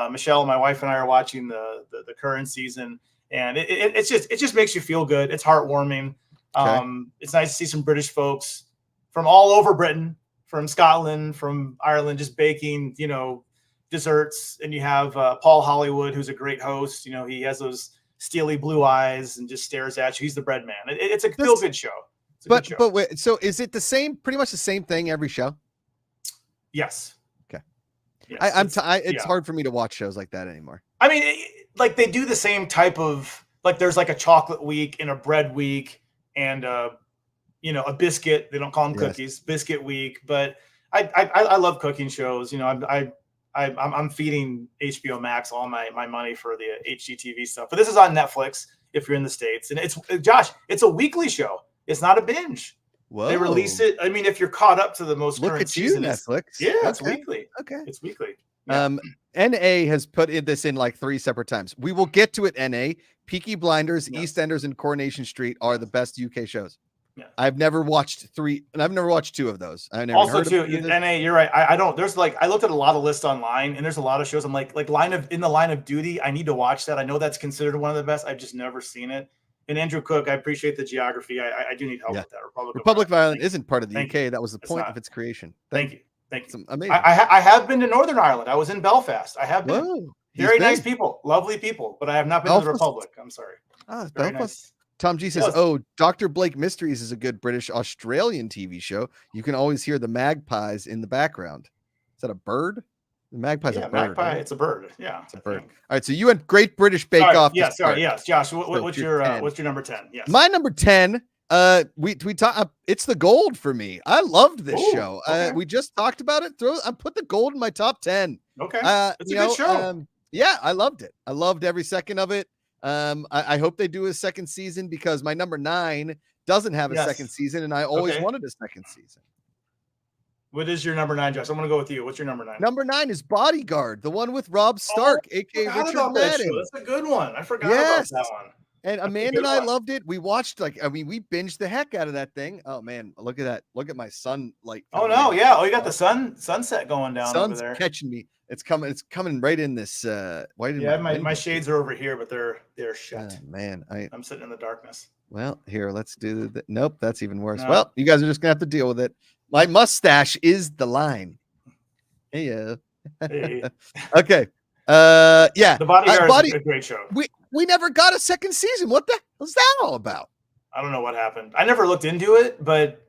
Michelle, my wife, and I are watching the current season, and it just makes you feel good. It's heartwarming. It's nice to see some British folks from all over Britain, from Scotland, from Ireland, just baking, desserts. And you have Paul Hollywood, who's a great host. He has those steely blue eyes and just stares at you. He's the bread man. It's a feel-good show. But wait, so is it pretty much the same thing every show? Yes. Yes, it's hard for me to watch shows like that anymore. I mean, like they do the same type of, like there's like a chocolate week and a bread week and a biscuit. They don't call them cookies, biscuit week. But I love cooking shows. I'm feeding HBO Max all my money for the HGTV stuff. But this is on Netflix if you're in the States. And it's a weekly show. It's not a binge. Whoa. They release it. I mean, if you're caught up to the most Look current at you, season, Netflix. It's weekly. Okay. It's weekly. Yeah. NA has put this in like 3 separate times. We will get to it. NA, Peaky Blinders, EastEnders, and Coronation Street are the best UK shows. Yeah. I've never watched 3, and I've never watched 2 of those. I never also heard too. of NA, you're right. I don't. There's like I looked at a lot of lists online, and there's a lot of shows. I'm like in the Line of Duty. I need to watch that. I know that's considered one of the best. I've just never seen it. And Andrew Cook, I appreciate the geography. I do need help with that. Republic of Ireland isn't part of the UK. That was the point of its creation. Thank you. Amazing. I have been to Northern Ireland. I was in Belfast. I have been. Whoa, very nice people, lovely people, but I have not been to the Republic. I'm sorry. Very nice. Tom G says, Dr. Blake Mysteries is a good British Australian TV show. You can always hear the magpies in the background. Is that a bird? The magpie's a bird. Magpie, right? It's a bird. Yeah. It's a bird. All right. So you went Great British Bake Off. Yes. Josh, what's your number 10? Yes. My number 10. We talk. It's the gold for me. I loved this show. Okay. We just talked about it. I put the gold in my top 10. Okay. It's a good show. I loved it. I loved every second of it. I hope they do a second season because my number 9 doesn't have a second season, and I always wanted a second season. What is your number 9, Josh? I'm going to go with you. What's your number 9? Number 9 is Bodyguard, the one with Rob Stark, aka Richard Madden. That's a good one. I forgot about that one. And Amanda and I loved it. We watched we binged the heck out of that thing. Oh man, look at that! Look at my sunlight. Oh no, yeah. Oh, you got the sunset going down over there. Catching me. It's coming right in this. My shades are over here, but they're shut. Oh, man, I'm sitting in the darkness. Well, here, let's do nope, that's even worse. No. Well, you guys are just gonna have to deal with it. My mustache is the line. Hey. Okay. The Bodyguard is a great show. We never got a second season. What the hell is that all about? I don't know what happened. I never looked into it, but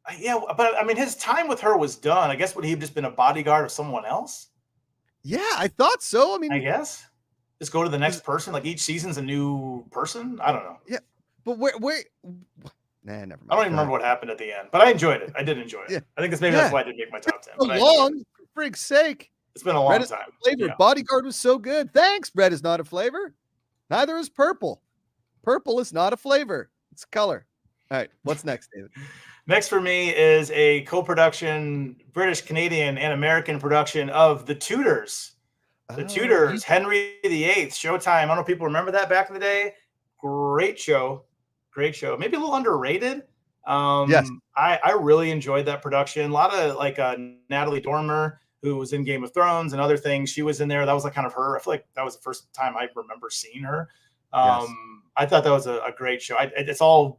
I mean, his time with her was done. I guess would he have just been a bodyguard of someone else? Yeah, I thought so. I mean, I guess just go to the next person. Like each season's a new person. I don't know. Yeah, but where? Nah, never mind. I don't even remember what happened at the end, but I enjoyed it. I did enjoy it. Yeah. I think that's why I didn't make my top 10. So long, for frig's sake. It's been a long time. Flavor. Yeah. Bodyguard was so good. Thanks. Red is not a flavor. Neither is purple. Purple is not a flavor. It's a color. All right. What's next, David? Next for me is a co-production, British, Canadian, and American production of The Tudors. The Tudors, Henry VIII, Showtime. I don't know if people remember that back in the day. Great show. Maybe a little underrated. Yes. I really enjoyed that production. A lot of Natalie Dormer, who was in Game of Thrones and other things. She was in there. That was kind of her. I feel like that was the first time I remember seeing her. Yes. I thought that was a great show. It's all,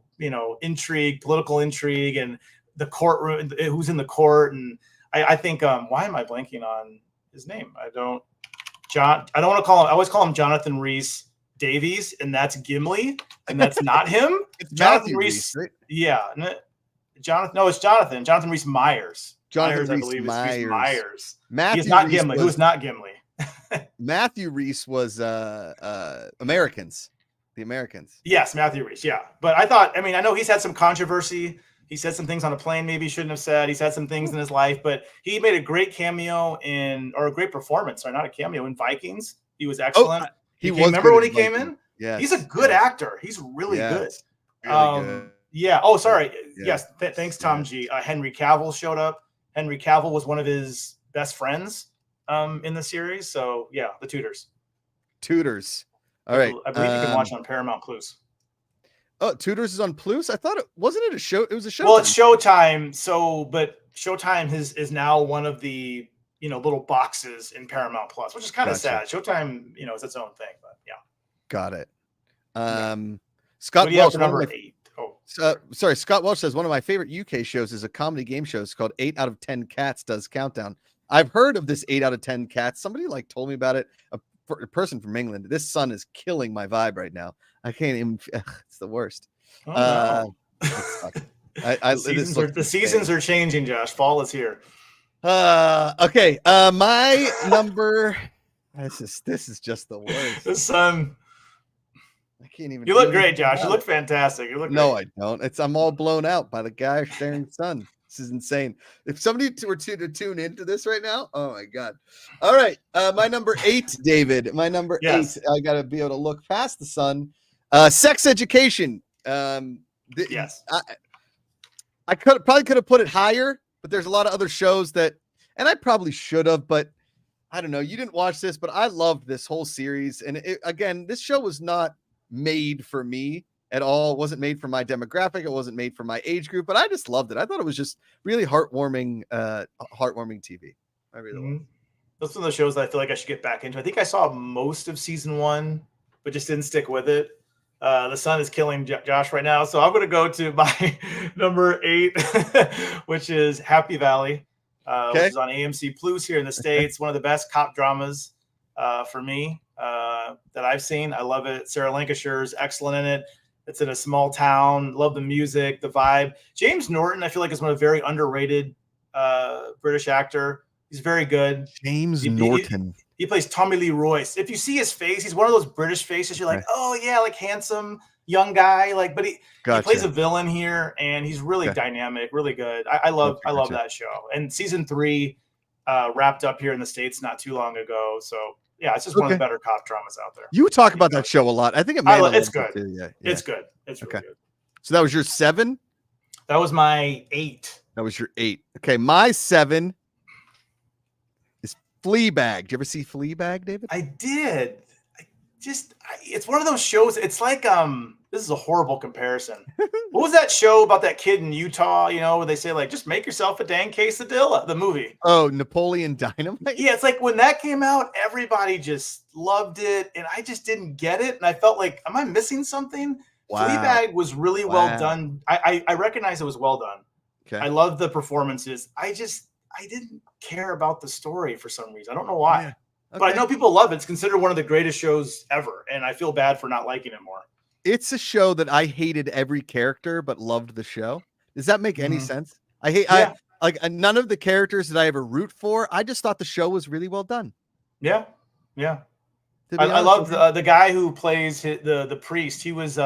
intrigue, political intrigue, and the courtroom, who's in the court. And I think, why am I blanking on his name? I don't want to call him, I always call him Jonathan Rhys Davies, and that's Gimli, and that's not him. It's Jonathan Rhys, right? Yeah. It's Jonathan. Jonathan Rhys Myers. Jonathan I believe Myers. Matthew He's not Rhys Gimli. Who's not Gimli? Matthew Rhys was Americans. The Americans. Yes, Matthew Rhys. Yeah. But I know he's had some controversy. He said some things on a plane maybe he shouldn't have said. He's had some things in his life, but he made a great cameo or a great performance. Sorry, not a cameo, in Vikings. He was excellent. Remember when he came in? Yeah. He's a good actor. He's really good. Really good. Yeah. Oh, sorry. Yes. Thanks, Tom G. Henry Cavill showed up. Henry Cavill was one of his best friends in the series. So yeah, The Tudors. All right. I believe you can watch on Paramount Plus. Oh, Tudors is on Plus? I thought wasn't it a show? It was a show. Well, it's Showtime. But Showtime is now one of the little boxes in Paramount Plus, which is kind of sad. Showtime, is its own thing, but yeah. Got it. Scott Welsh, number 8. Sorry, Scott Welsh says one of my favorite UK shows is a comedy game show. It's called 8 out of 10 Cats Does Countdown. I've heard of this 8 out of 10 Cats. Somebody told me about it. A person from England. This sun is killing my vibe right now. I can't even. It's the worst. Oh, no. The seasons are changing, Josh. Fall is here. Okay. My number. This is just the worst. The son. I can't even. You do look great, anything Josh. You about look it. fantastic. You look No, great. I don't. I'm all blown out by the guy staring sun. This is insane. If somebody were to tune into this right now, oh my god. All right, my number 8, David. My number Yes. 8. I got to be able to look past the sun. Sex Education. Yes. I probably could have put it higher, but there's a lot of other shows that, and I probably should have, but I don't know. You didn't watch this, but I loved this whole series. And again, this show was not made for me at all. It wasn't made for my demographic. It wasn't made for my age group, but I just loved it. I thought it was just really heartwarming TV. I really loved it. That's one of the shows that I feel like I should get back into. I think I saw most of season 1, but just didn't stick with it. The sun is killing Josh right now. So I'm going to go to my number 8, which is Happy Valley, which is on AMC Plus here in the States. One of the best cop dramas for me that I've seen. I love it. Sarah Lancashire is excellent in it. It's in a small town. Love the music, the vibe. James Norton, I feel like, is one of very underrated British actor. He's very good. James Norton. He plays Tommy Lee Royce. If you see his face, he's one of those British faces. You're like, oh yeah, like handsome young guy. Like, but he plays a villain here, and he's really dynamic, really good. I love that show. And season 3 wrapped up here in the States not too long ago. So yeah, it's just one of the better cop dramas out there. You talk about that show a lot. I think it's good. Yeah. It's good. It's really good. So that was your 7? That was my 8. That was your 8. Okay, my 7 is Fleabag. Did you ever see Fleabag, David? I did. It's one of those shows. It's like this is a horrible comparison. What was that show about that kid in Utah? You know, where they say like, just make yourself a dang quesadilla. The movie. Oh, Napoleon Dynamite. Yeah, it's like when that came out, everybody just loved it, and I just didn't get it, and I felt like, am I missing something? Wow. Fleabag was really well done. I recognize it was well done. Okay. I love the performances. I didn't care about the story for some reason. I don't know why. Yeah. Okay. But I know people love it. It's considered one of the greatest shows ever, and I feel bad for not liking it more. It's a show that I hated every character but loved the show. Does that make any sense? I none of the characters that I ever root for. I just thought the show was really well done. Yeah. I love the guy who plays the priest. He was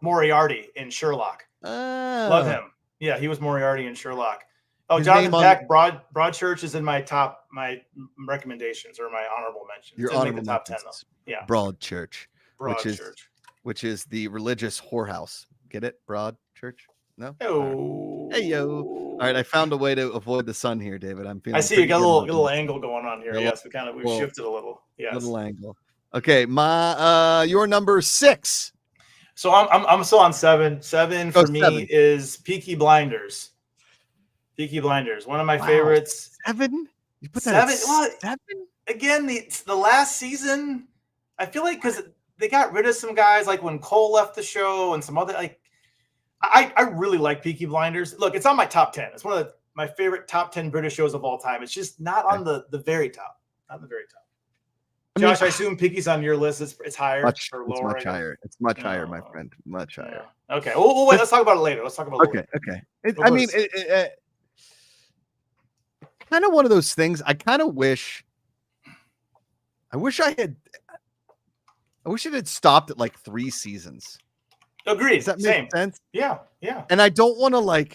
Moriarty in Sherlock. Love him. Yeah, he was Moriarty in Sherlock. Oh, Jonathan Peck, Broadchurch is in my recommendations or my honorable mentions. Your honorable the top 10 though. Yeah. Broadchurch, which is the religious whorehouse. Get it? Broadchurch? No. Oh. Hey yo. All right, I found a way to avoid the sun here, David. I'm feeling. I see you got a little angle going on here. Yes, we've shifted a little. Yes. Little angle. Okay, your number 6. So I'm still on 7. 7 for me is Peaky Blinders. Peaky Blinders, one of my favorites. 7? You put that 7? Again, the last season, I feel like because they got rid of some guys, like when Cole left the show and some other, like, I really like Peaky Blinders. Look, it's on my top 10. It's one of my favorite top 10 British shows of all time. It's just not on the very top. Not the very top. Josh, I assume Peaky's on your list. It's higher or lower? It's much higher. It's much higher, my friend. Much higher. Yeah. Okay. Well, wait. Let's talk about it later. Let's talk about it later. Okay. Kind of one of those things. I wish it had stopped at like 3 seasons. Agreed. Does that make sense? Yeah. And I don't want to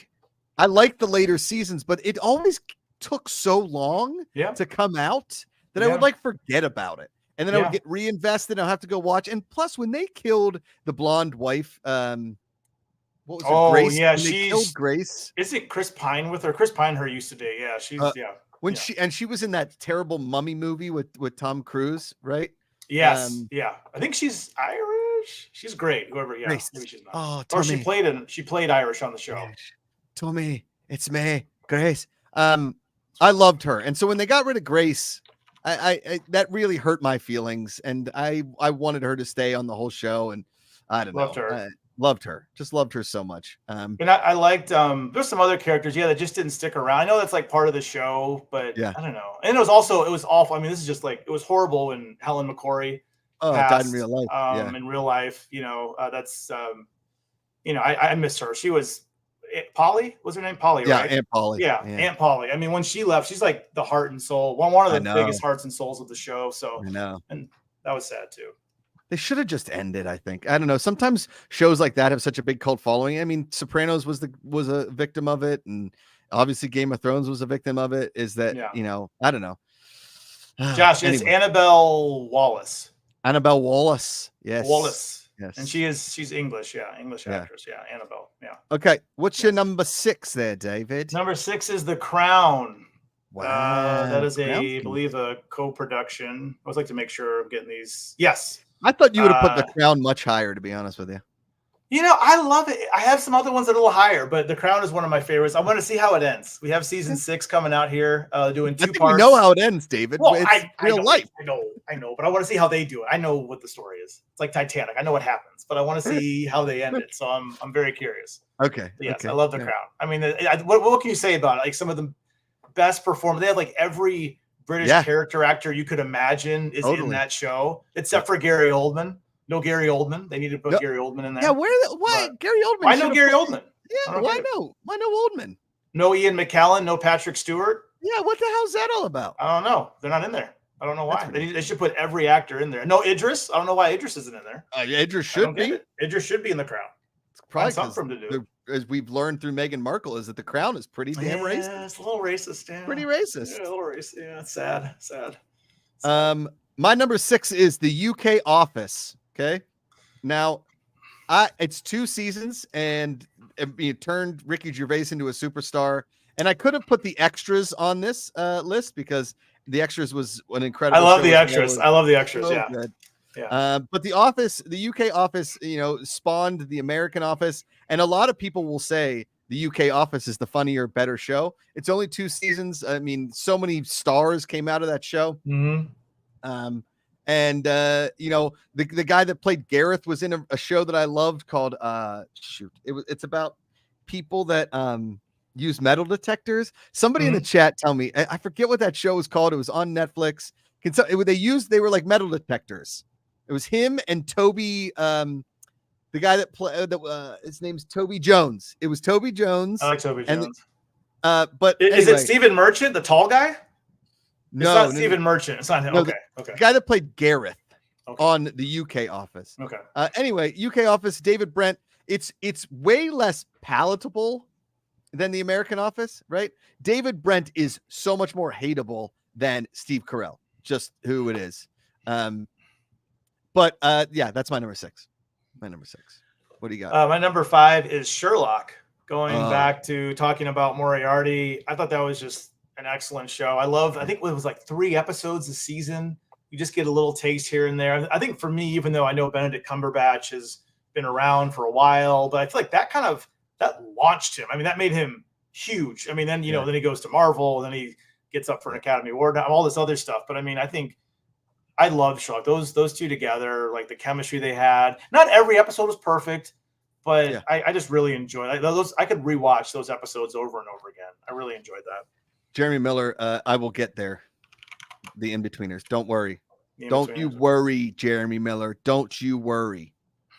I like the later seasons, but it always took so long to come out that I would forget about it. And then I would get reinvested. I'll have to go watch. And plus, when they killed the blonde wife, what was it? Grace? Yeah, she killed Grace. Is it Chris Pine with her? Chris Pine her used to date. Yeah, she's she was in that terrible mummy movie with Tom Cruise, right? Yes, I think she's Irish. She's great. Whoever, Grace. Maybe she's not. Oh, Tommy. Or she played Irish on the show. Tommy, it's me, Grace. I loved her, and so when they got rid of Grace, I that really hurt my feelings, and I wanted her to stay on the whole show, and I don't know. Loved her. Just loved her so much. And I liked there's some other characters, that just didn't stick around. I know that's like part of the show, but I don't know. And it was awful. I mean, this is just like, it was horrible when Helen McCrory died in real life. In real life, that's I miss her. She was Polly was her name? Polly, Yeah, right? Aunt Polly. Yeah, Aunt Polly. I mean, when she left, she's like the heart and soul, one of the biggest hearts and souls of the show. So I know. And that was sad too. They should have just ended, I think. I don't know. Sometimes shows like that have such a big cult following. I mean, Sopranos was a victim of it, and obviously Game of Thrones was a victim of it. Is that I don't know. Josh, it's Annabelle Wallace. Annabelle Wallace. Yes. Wallace. Yes. And she's English. Yeah. English actress. Yeah. Annabelle. Yeah. Okay. What's your number 6 there, David? Number 6 is The Crown. Wow. That is I believe a co-production. I always like to make sure I'm getting these. Yes. I thought you would have put The Crown much higher, to be honest with you. You know, I love it. I have some other ones that are a little higher, but The Crown is one of my favorites. I want to see how it ends. We have season 6 coming out here, doing 2 parts. We know how it ends, David. Well, it's real life. I know, but I want to see how they do it. I know what the story is. It's like Titanic. I know what happens, but I want to see how they end it. So I'm very curious. Okay. But yes, I love The Crown. I mean, what can you say about it? Like some of the best performers. They have like every British character actor you could imagine is in that show, except for Gary Oldman. No Gary Oldman. They need to put Gary Oldman in there. Yeah, why Gary Oldman? I know Gary Oldman. Yeah, why no Oldman? No Ian McKellen, no Patrick Stewart. Yeah, what the hell's that all about? I don't know. They're not in there. I don't know why. They should put every actor in there. No Idris. I don't know why Idris isn't in there. Idris should be. Idris should be in The Crown. It's probably something for him to do. As we've learned through Meghan Markle, is that The Crown is pretty damn racist. Yeah, it's a little racist. Yeah. Pretty racist. Yeah, a little racist. Yeah, it's sad. My number 6 is the UK Office. Okay. Now, it's 2 seasons, and it turned Ricky Gervais into a superstar. And I could have put the extras on this list because the extras was an incredible. I love the extras. So good. Yeah. But the UK Office, spawned the American Office, and a lot of people will say the UK Office is the funnier, better show. It's only 2 seasons. I mean, so many stars came out of that show. Mm-hmm. And the guy that played Gareth was in a show that I loved called it's about people that use metal detectors. Somebody in the chat tell me, I forget what that show was called. It was on Netflix. They were like metal detectors. It was him and Toby, the guy that played his name's Toby Jones. It was Toby Jones. I like Toby Jones. But is it Stephen Merchant, the tall guy? No, it's not Stephen Merchant. It's not him. Okay. The guy that played Gareth on the UK Office. Okay. Anyway, UK Office, David Brent. It's way less palatable than the American Office, right? David Brent is so much more hateable than Steve Carell, just who it is. But that's my number 6. What do you got? My number 5 is Sherlock. Going back to talking about Moriarty, I thought that was just an excellent show. I think it was like 3 episodes a season. You just get a little taste here and there. I think for me, even though I know Benedict Cumberbatch has been around for a while, but I feel like that launched him. I mean, that made him huge. I mean, then then he goes to Marvel, and then he gets up for an Academy Award, all this other stuff. But I mean, I think I love Sherlock. Those two together, like the chemistry they had. Not every episode was perfect, but I just really enjoyed those. I could rewatch those episodes over and over again. I really enjoyed that. Jeremy Miller, I will get there. The In-Betweeners. Don't worry. Don't you worry, Jeremy Miller. Don't you worry.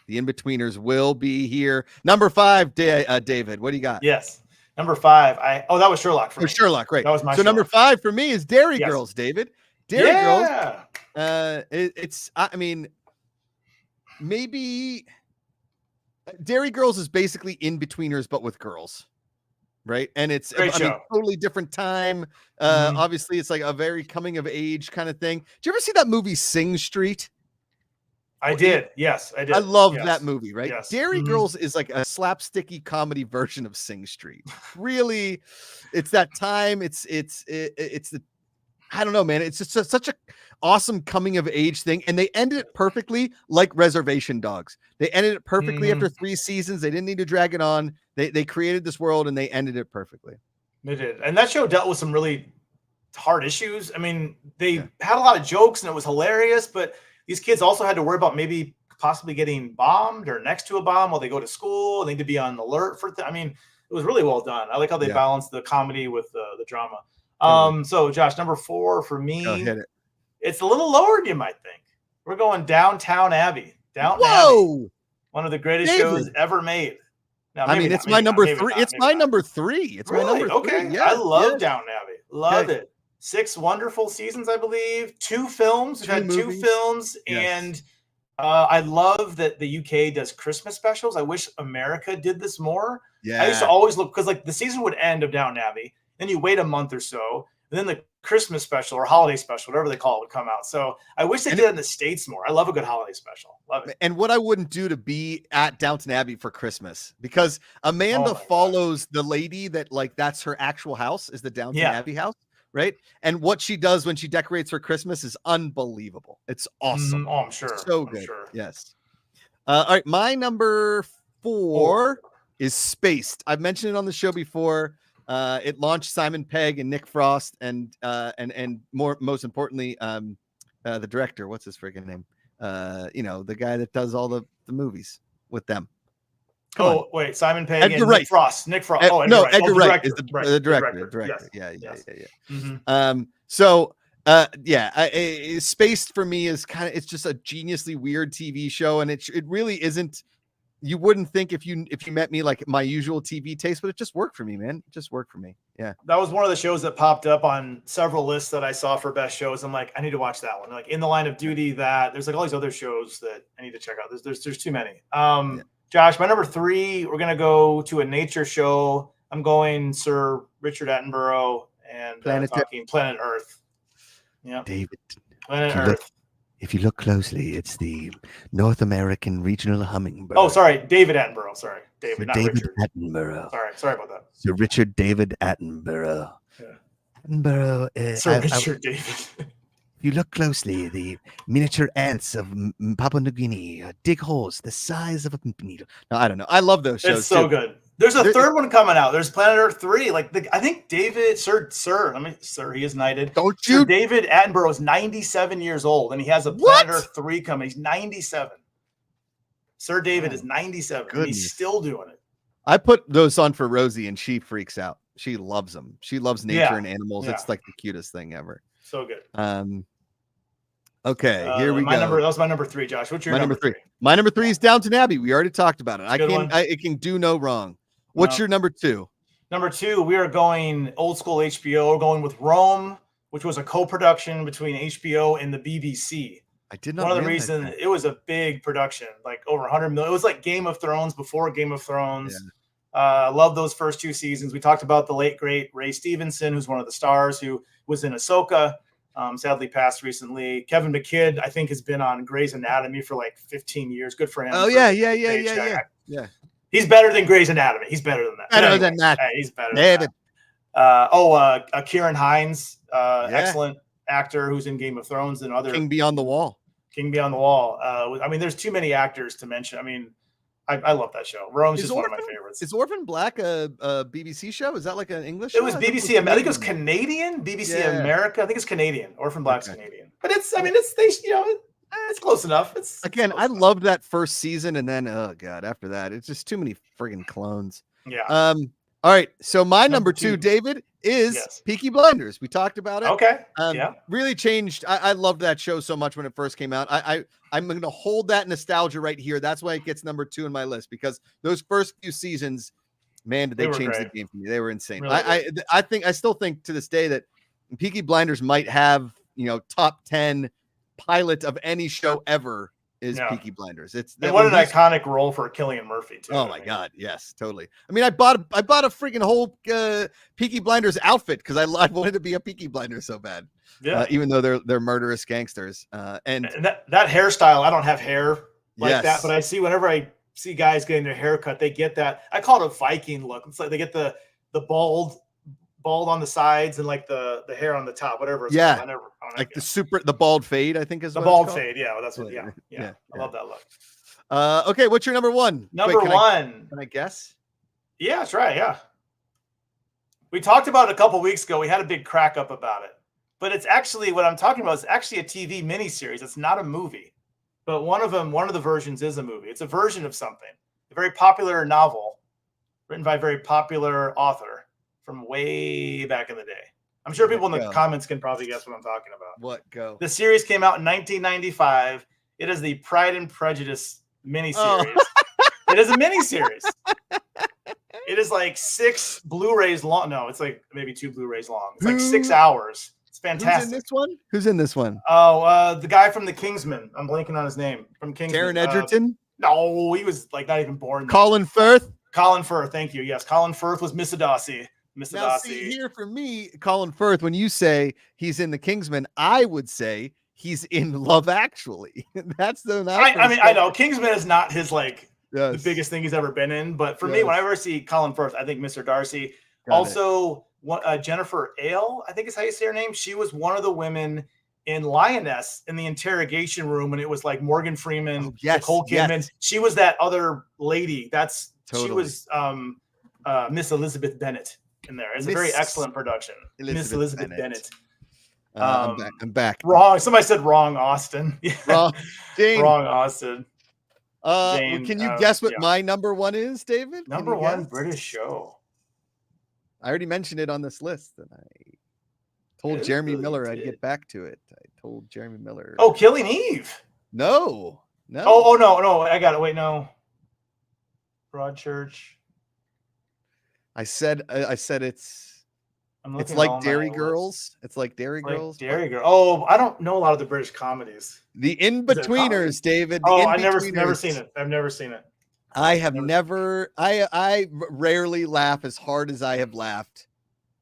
The In-Betweeners will be here. Number 5, David. What do you got? Yes. Number 5. That was Sherlock for me. Sherlock, great. That was my Sherlock. Number 5 for me is Dairy Girls, David. Dairy Girls. I mean, maybe Dairy Girls is basically In-Betweeners, but with girls. Right. And it's totally different time. Obviously, it's like a very coming of age kind of thing. Did you ever see that movie Sing Street? I did. Yes, I did. I love that movie, right? Yes. Dairy Girls is like a slapsticky comedy version of Sing Street. Really, it's that time. It's the, I don't know, man. It's just such a awesome coming of age thing. And they ended it perfectly like Reservation Dogs. They ended it perfectly after 3 seasons. They didn't need to drag it on. They created this world and they ended it perfectly. They did. And that show dealt with some really hard issues. I mean, they had a lot of jokes and it was hilarious, but these kids also had to worry about maybe possibly getting bombed or next to a bomb while they go to school. They need to be on alert for I mean, it was really well done. I like how they balanced the comedy with the drama. So Josh, number 4 for me, hit it. It's a little lower than you might think. We're going Downtown Abbey. Downton Abbey. One of the greatest shows ever made. Now, I mean, it's my number 3. It's my number 3. It's my number 3. Okay. Yeah, I love Downton Abbey. Love it. 6 wonderful seasons, I believe. 2 films. We've had 2 films. Yes. And I love that the UK does Christmas specials. I wish America did this more. Yeah. I used to always look, because like the season would end of Downton Abbey, then you wait a month or so, and then the Christmas special or holiday special, whatever they call it, would come out. So I wish they did it in the States more. I love a good holiday special. Love it. And what I wouldn't do to be at Downton Abbey for Christmas, because Amanda follows the lady that, like, that's her actual house, is the Downton Abbey house, right? And what she does when she decorates for Christmas is unbelievable. It's awesome. Oh, I'm sure. So good. Yes. All right. My number 4 is Spaced. I've mentioned it on the show before. It launched Simon Pegg and Nick Frost and most importantly, the director. What's his freaking name? The guy that does all the movies with them. Wait, Simon Pegg and Nick Frost. Edgar Wright. Edgar Wright is the director. Yes. Yeah. Spaced for me is it's just a geniusly weird TV show, and it really isn't. You wouldn't think if you met me like my usual TV taste, but it just worked for me, man. It just worked for me. Yeah. That was one of the shows that popped up on several lists that I saw for best shows. I'm like, I need to watch that one. Like In the Line of Duty, there's like all these other shows that I need to check out. There's too many. Josh, my number 3, we're going to go to a nature show. I'm going Sir Richard Attenborough and talking Planet Earth. Yeah. David. Planet Earth. If you look closely, it's the North American regional hummingbird. Oh, sorry. David Attenborough. Sorry. David, not David Richard. Attenborough. Sorry about that. Sir Richard David Attenborough. Yeah. Attenborough. Sir Richard David. If you look closely, the miniature ants of Papua New Guinea dig holes the size of a needle. No, I don't know. I love those shows. It's so good. There's a third one coming out. There's Planet Earth 3. I think David, he is knighted. Sir David Attenborough is 97 years old, and he has a Planet Earth 3 coming. He's 97. Sir David is 97. And he's still doing it. I put those on for Rosie, and she freaks out. She loves them. She loves nature and animals. Yeah. It's like the cutest thing ever. So good. Okay, here we go. That was my number 3, Josh. What's your number 3? My number 3 is Downton Abbey. We already talked about it. It can do no wrong. What's your number 2? Number 2, we are going old school HBO. We're going with Rome, which was a co-production between HBO and the BBC. I did not. One of the reasons it was a big production, like over 100 million. It was like Game of Thrones before Game of Thrones. Yeah. Love those first 2 seasons. We talked about the late great Ray Stevenson, who's one of the stars, who was in Ahsoka. Sadly passed recently. Kevin McKidd, I think, has been on Grey's Anatomy for like 15 years. Good for him. Oh yeah. He's better than Grey's Anatomy. He's better than that. Better than that. He's better than that. Kieran Hines, excellent actor who's in Game of Thrones and other. King Beyond the Wall. I mean, there's too many actors to mention. I mean, I love that show. Rome's just one of my favorites. Is Orphan Black a BBC show? Is that like an English show? It was BBC. I think it was Canadian. BBC America. I think it's Canadian. Orphan Black's Canadian. But it's close enough. I loved that first season, and then after that, it's just too many friggin' clones. Yeah. All right. So my number 2, David, is Peaky Blinders. We talked about it. Okay. Really changed. I loved that show so much when it first came out. I'm going to hold that nostalgia right here. That's why it gets number 2 in my list, because those first few seasons, man, did they change the game for me. They were insane. Really I still think to this day that Peaky Blinders might have, top 10 pilot of any show ever is Peaky Blinders. What an iconic role for Cillian Murphy too. Oh my God, yes, totally. I mean, I bought a freaking whole Peaky Blinders outfit because I wanted to be a Peaky Blinder so bad. Yeah, even though they're murderous gangsters. And that hairstyle, I don't have hair like that, but I see whenever I see guys getting their haircut, they get that. I call it a Viking look. It's like they get the bald on the sides and like the hair on the top, whatever it's called. The bald fade, I think is the bald fade. Yeah, well, that's what. Yeah. I love that look. Okay, what's your number 1? Number 1. Can I guess? Yeah, that's right. Yeah, we talked about it a couple weeks ago. We had a big crack up about it, but it's actually what I'm talking about is actually a TV miniseries. It's not a movie, but one of the versions is a movie. It's a version of something, a very popular novel written by a very popular author from way back in the day. I'm sure people in the comments can probably guess what I'm talking about. The series came out in 1995. It is the Pride and Prejudice miniseries. It is a miniseries. It is like 6 Blu-rays long. No, it's like maybe 2 Blu-rays long. It's like 6 hours. It's fantastic. Who's in this one? Who's in this one? Oh, the guy from the Kingsman. I'm blanking on his name. From Kingsman. Taron Egerton? No, he was like not even born. Colin Firth? Colin Firth, thank you. Yes, Colin Firth was Miss Adasi. Now, see, here for me, Colin Firth, when you say he's in the Kingsman, I would say he's in Love Actually. That's the. I know Kingsman is not his the biggest thing he's ever been in, but for me, whenever I see Colin Firth, I think Mr. Darcy. Also, Jennifer Ale, I think is how you say her name. She was one of the women in Lioness in the interrogation room when it was like Morgan Freeman, Nicole Kidman. Yes. She was that other lady. She was Miss Elizabeth Bennett in there. It's a very excellent production. Miss Elizabeth Bennett. I'm back. Wrong. Somebody said wrong, Austin. Wrong, wrong, Austin. Can you guess what my number one is, David? Number one British show. I already mentioned it on this list, and I told Jeremy Miller I'd get back to it. I told Jeremy Miller. Oh, Killing Eve. No. Oh no. I got it. Wait, no. Broadchurch. I said it's like Dairy Girls. It's like Dairy Girls. Dairy Girl. Oh, I don't know a lot of the British comedies. The In-Betweeners, David. I've never seen it. I've never seen it. I have never. I rarely laugh as hard as I have laughed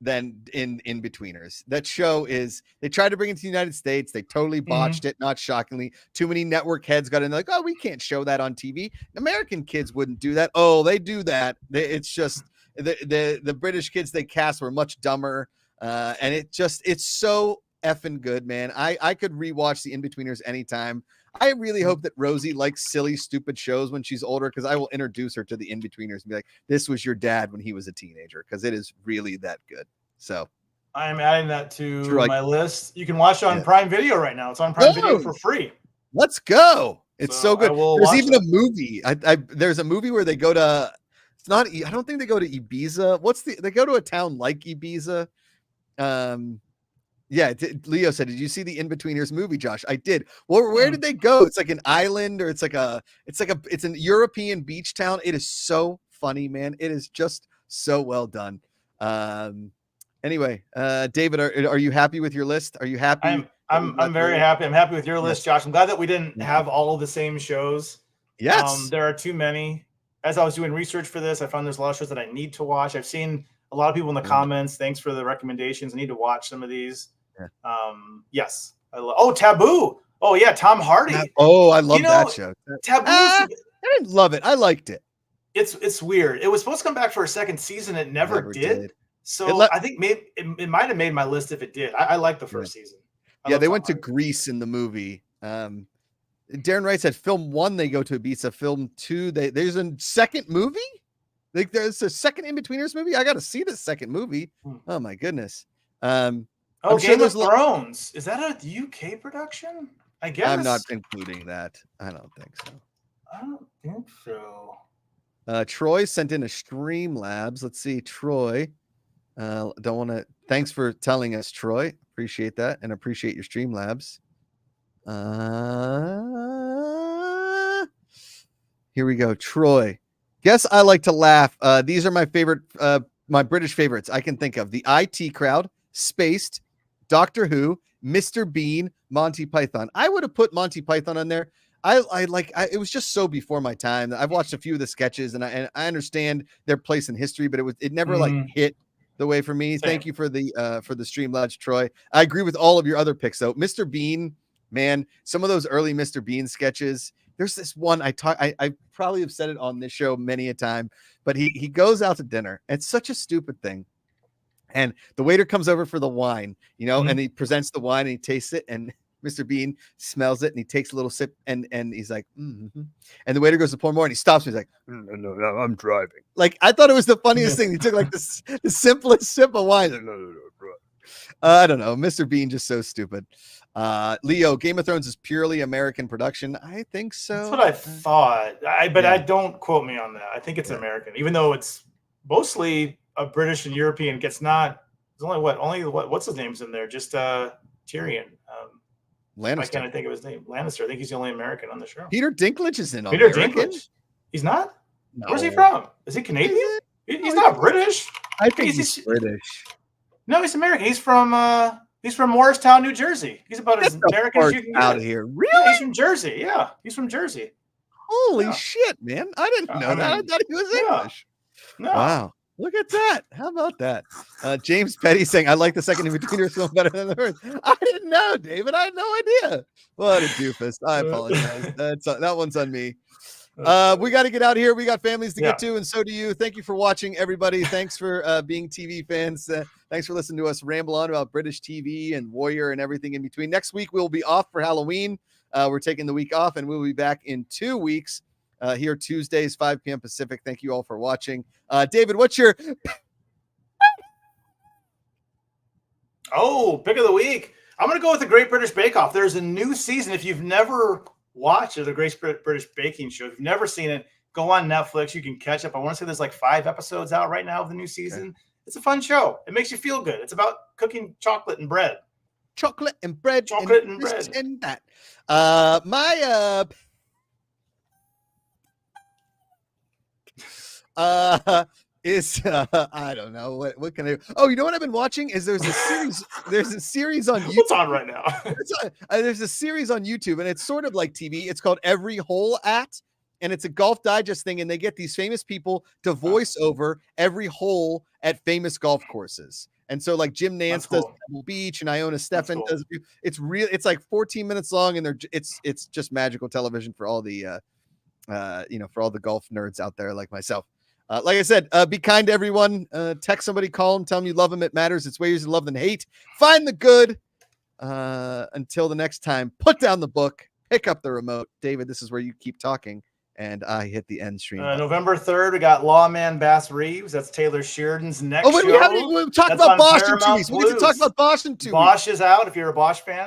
than in In-Betweeners. That show is. They tried to bring it to the United States. They totally botched it. Not shockingly, too many network heads got in. Like, oh, we can't show that on TV. American kids wouldn't do that. Oh, they do that. It's just. The British kids they cast were much dumber, and it's so effing good, man. I could rewatch the In-Betweeners anytime. I really hope that Rosie likes silly, stupid shows when she's older, because I will introduce her to the In-Betweeners and be like, "This was your dad when he was a teenager," because it is really that good. So I'm adding that to my list. You can watch it on Prime Video right now. It's on Prime Video for free. Let's go! It's so good. There's even a movie. There's a movie where they go to. It's not. I don't think they go to Ibiza. They go to a town like Ibiza. Leo said, "Did you see the In-Betweeners movie, Josh?" I did. Well, where did they go? It's like an island, or it's an European beach town. It is so funny, man. It is just so well done. Anyway, David, are you happy with your list? Are you happy? I'm very happy. I'm happy with your list, Josh. I'm glad that we didn't have all of the same shows. Yes, there are too many. As I was doing research for this, I found there's a lot of shows that I need to watch. I've seen a lot of people in the comments. Thanks for the recommendations. I need to watch some of these. Yes. Taboo. Oh yeah, Tom Hardy. I love that show. Taboo. I didn't love it. I liked it. It's weird. It was supposed to come back for a second season. It never did. So I think maybe it might have made my list if it did. I like the first season. They went to Greece in the movie. Darren Wright said film 1 they go to Ibiza, film 2 there's a second movie. Like there's a second In-Betweeners movie. I got to see the second movie. Oh my goodness. Game of Thrones. Is that a UK production? I guess I'm not including that. I don't think so. I don't think so. Troy sent in a Streamlabs. Let's see, Troy. Thanks for telling us, Troy. Appreciate that, and appreciate your Streamlabs. Here we go. Troy. Guess I like to laugh. These are my favorite, my British favorites I can think of. The IT Crowd, Spaced, Doctor Who, Mr. Bean, Monty Python. I would have put Monty Python on there. It was just so before my time. I've watched a few of the sketches and I understand their place in history, but it never hit the way for me. Same. Thank you for the Streamlabs, Troy. I agree with all of your other picks though. Mr. Bean, man, some of those early Mr. Bean sketches. There's this one I probably have said it on this show many a time, but he goes out to dinner. It's such a stupid thing. And the waiter comes over for the wine, and he presents the wine and he tastes it, and Mr. Bean smells it and he takes a little sip and he's like, and the waiter goes to pour more and he stops me. He's like, no, I'm driving. Like, I thought it was the funniest thing. He took like the simplest sip of wine. Like, no, I don't know. Mr. Bean, just so stupid. Leo, Game of Thrones is purely American production. I think so. That's what I thought. I don't quote me on that. I think it's American, even though it's mostly a British and European. What's his name's in there? Just Tyrion. Lannister. I can't think of his name. Lannister. I think he's the only American on the show. Peter Dinklage is in on Peter Dinklage. He's not? No. Where's he from? Is he Canadian? He's not British. I think he's British. No, he's American. He's from Morristown, New Jersey. He's about as American as you can get. Out of here. Really? Yeah, he's from Jersey. Yeah, he's from Jersey. Holy shit, man. I didn't know that. I thought he was English. No. Wow. Look at that. How about that? James Petty saying, I like the second In-Betweeners film better than the first. I didn't know, David. I had no idea. What a doofus. I apologize. That one's on me. We got to get out of here. We got families to get to, and so do you. Thank you for watching, everybody. Thanks for being TV fans. Thanks for listening to us ramble on about British TV and Warrior and everything in between. Next week, we'll be off for Halloween. We're taking the week off, and we'll be back in 2 weeks here Tuesdays, 5 p.m. Pacific. Thank you all for watching. David, what's your pick of the week? I'm going to go with the Great British Bake Off. There's a new season. If you've never watched the Great British Baking Show, if you've never seen it, go on Netflix. You can catch up. I want to say there's like 5 episodes out right now of the new season. Okay. It's a fun show. It makes you feel good. It's about cooking chocolate and bread. Chocolate and bread. Chocolate and bread. And that. My I don't know what can I do? Oh, you know what I've been watching is there's a series on YouTube. What's on right now? There's a series on YouTube, and it's sort of like TV. It's called Every Hole At, and it's a Golf Digest thing, and they get these famous people to voice over every hole at famous golf courses. And so like Jim Nance does Pebble Beach, and Iona Stefan does. It's real. It's like 14 minutes long, and it's just magical television for all the for all the golf nerds out there like myself. Like I said, be kind to everyone. Text somebody, call them, tell them you love them. It matters. It's way easier to love than hate. Find the good. Until the next time, put down the book, pick up the remote. David, this is where you keep talking, and I hit the end stream. November 3rd, we got Lawman Bass Reeves. That's Taylor Sheridan's next show. We haven't talked about Bosch in 2 weeks. We need to talk about Bosch in 2 weeks. Bosch is out if you're a Bosch fan.